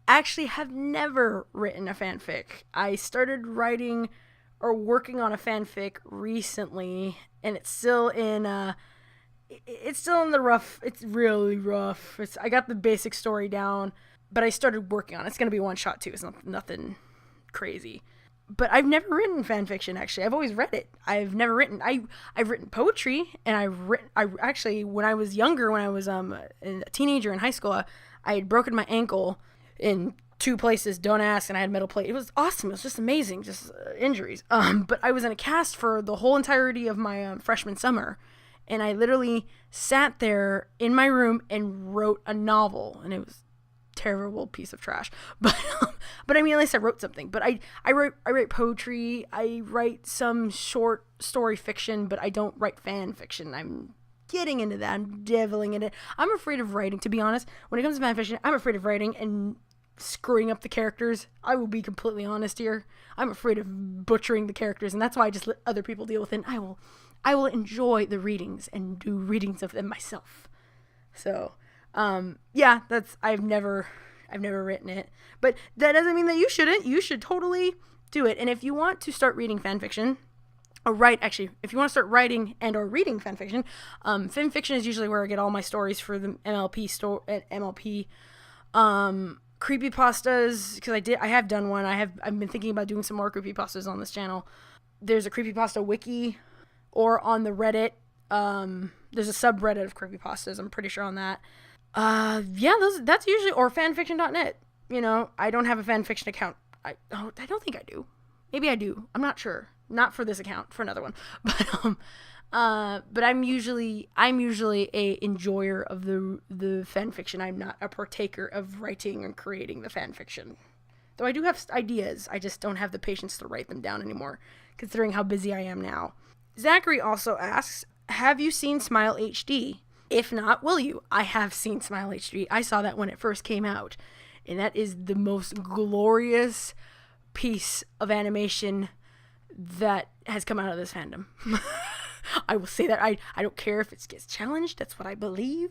actually have never written a fanfic. I started writing or working on a fanfic recently, and it's still in the rough. It's really rough. I got the basic story down, but I started working on it. It's going to be one shot too. It's nothing crazy. But I've never written fan fiction, actually. I've always read it. I've never written. I've written poetry, and I actually, when I was younger, when I was a teenager in high school, I had broken my ankle in 2 places, don't ask, and I had metal plate. It was awesome. It was just amazing, just injuries. But I was in a cast for the whole entirety of my freshman summer, and I literally sat there in my room and wrote a novel, and it was terrible piece of trash, but I mean, at least I wrote something. But I write poetry, I write some short story fiction, but I don't write fan fiction. I'm getting into that. I'm dabbling in it. I'm afraid of writing, to be honest. When it comes to fan fiction, I'm afraid of writing and screwing up the characters. I will be completely honest here. I'm afraid of butchering the characters, and that's why I just let other people deal with it. And I will enjoy the readings and do readings of them myself. So yeah, I've never written it, but that doesn't mean that you shouldn't. You should totally do it. And if you want to start reading fan fiction, if you want to start writing and or reading fan fiction, fan fiction is usually where I get all my stories for the MLP creepypastas, because I have done one. I've been thinking about doing some more creepypastas on this channel. There's a creepypasta wiki, or on the Reddit. There's a subreddit of creepypastas. I'm pretty sure on that. Yeah, that's usually, or fanfiction.net. You know, I don't have a fanfiction account. I don't think I do. Maybe I do. I'm not sure. Not for this account, for another one. But I'm usually a enjoyer of the fanfiction. I'm not a partaker of writing and creating the fanfiction. Though I do have ideas, I just don't have the patience to write them down anymore, considering how busy I am now. Zachary also asks, have you seen Smile HD? If not, will you? I have seen Smile HD. I saw that when it first came out, and that is the most glorious piece of animation that has come out of this fandom. I will say that. I don't care if it gets challenged. That's what I believe.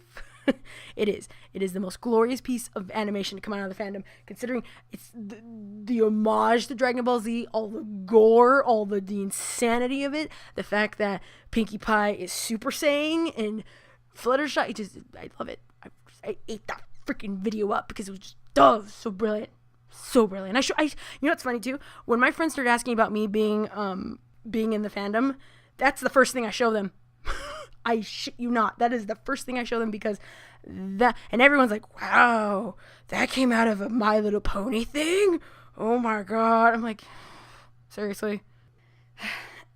It is. It is the most glorious piece of animation to come out of the fandom, considering it's the homage to Dragon Ball Z, all the gore, all the insanity of it, the fact that Pinkie Pie is Super Saiyan and Fluttershy. I love it. I ate that freaking video up because it was just so brilliant. So brilliant. You know what's funny too? When my friends started asking about me being in the fandom, that's the first thing I show them. I shit you not. That is the first thing I show them, because and everyone's like, wow, that came out of a My Little Pony thing? Oh my god. I'm like, seriously?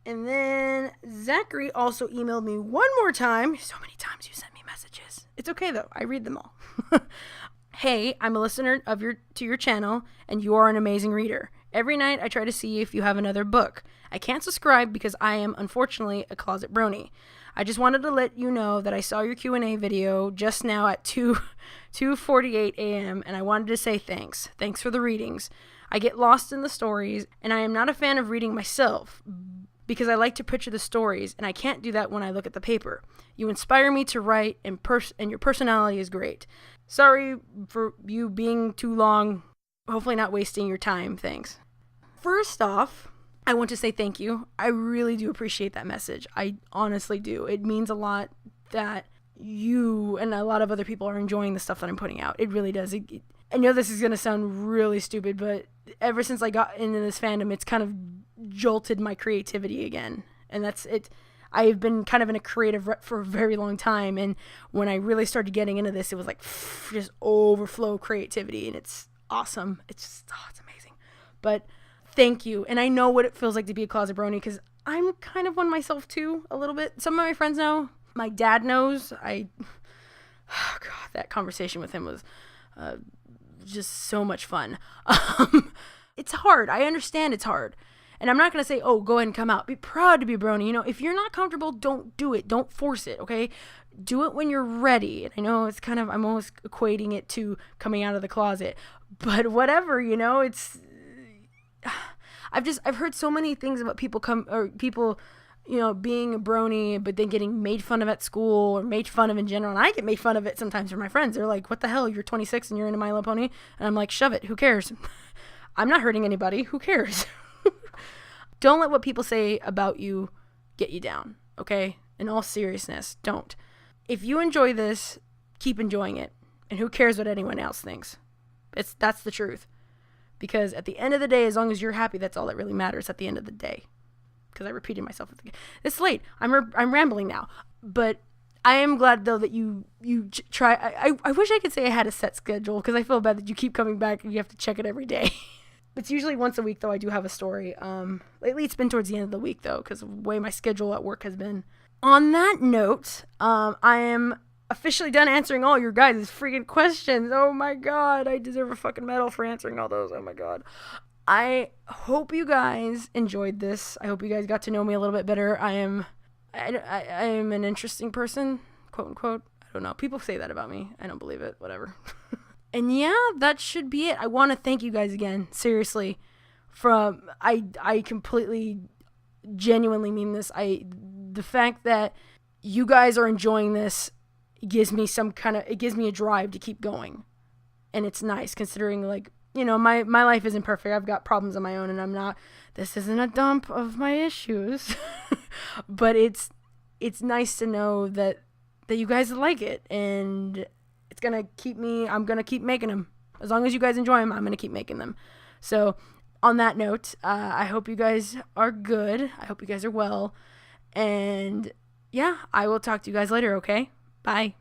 And then Zachary also emailed me one more time. So many times you sent me messages. It's okay though. I read them all. Hey, I'm a listener to your channel, and you are an amazing reader. Every night I try to see if you have another book. I can't subscribe because I am unfortunately a closet brony. I just wanted to let you know that I saw your Q&A video just now at 2:48 a.m. and I wanted to say thanks. Thanks for the readings. I get lost in the stories, and I am not a fan of reading myself because I like to picture the stories, and I can't do that when I look at the paper. You inspire me to write, and your personality is great. Sorry for you being too long. Hopefully not wasting your time. Thanks. First off, I want to say thank you. I really do appreciate that message. I honestly do. It means a lot that you and a lot of other people are enjoying the stuff that I'm putting out. It really does. I know this is going to sound really stupid, but ever since I got into this fandom, it's kind of jolted my creativity again. And that's it. I've been kind of in a creative rut for a very long time, and when I really started getting into this, it was like just overflow creativity, and it's awesome. It's amazing. But thank you, and I know what it feels like to be a closet brony, because I'm kind of one myself too, a little bit. Some of my friends know. My dad knows. Oh God, that conversation with him was just so much fun. It's hard. I understand it's hard. And I'm not going to say, oh, go ahead and come out. Be proud to be a brony. You know, if you're not comfortable, don't do it. Don't force it, okay? Do it when you're ready. And I know it's kind of, I'm almost equating it to coming out of the closet. But whatever, you know, I've heard so many things about people, you know, being a brony, but then getting made fun of at school or made fun of in general. And I get made fun of it sometimes from my friends. They're like, what the hell? You're 26 and you're into My Little Pony? And I'm like, shove it. Who cares? I'm not hurting anybody. Who cares? Don't let what people say about you get you down, okay? In all seriousness, don't. If you enjoy this, keep enjoying it. And who cares what anyone else thinks? That's the truth. Because at the end of the day, as long as you're happy, that's all that really matters at the end of the day. Because I repeated myself. It's late. I'm rambling now. But I am glad, though, that you try. I wish I could say I had a set schedule, because I feel bad that you keep coming back and you have to check it every day. It's usually once a week, though. I do have a story. Lately, it's been towards the end of the week, though, because of the way my schedule at work has been. On that note, I am officially done answering all your guys' freaking questions. Oh my god, I deserve a fucking medal for answering all those. Oh my god. I hope you guys enjoyed this. I hope you guys got to know me a little bit better. I am an interesting person, quote unquote. I don't know. People say that about me. I don't believe it. Whatever. And yeah, that should be it. I want to thank you guys again. Seriously. I completely, genuinely mean this. The fact that you guys are enjoying this gives me a drive to keep going. And it's nice considering, like, you know, my life isn't perfect. I've got problems of my own, and this isn't a dump of my issues. But it's nice to know that you guys like it, and I'm going to keep making them. As long as you guys enjoy them, I'm going to keep making them. So on that note, I hope you guys are good. I hope you guys are well. And yeah, I will talk to you guys later, okay? Bye.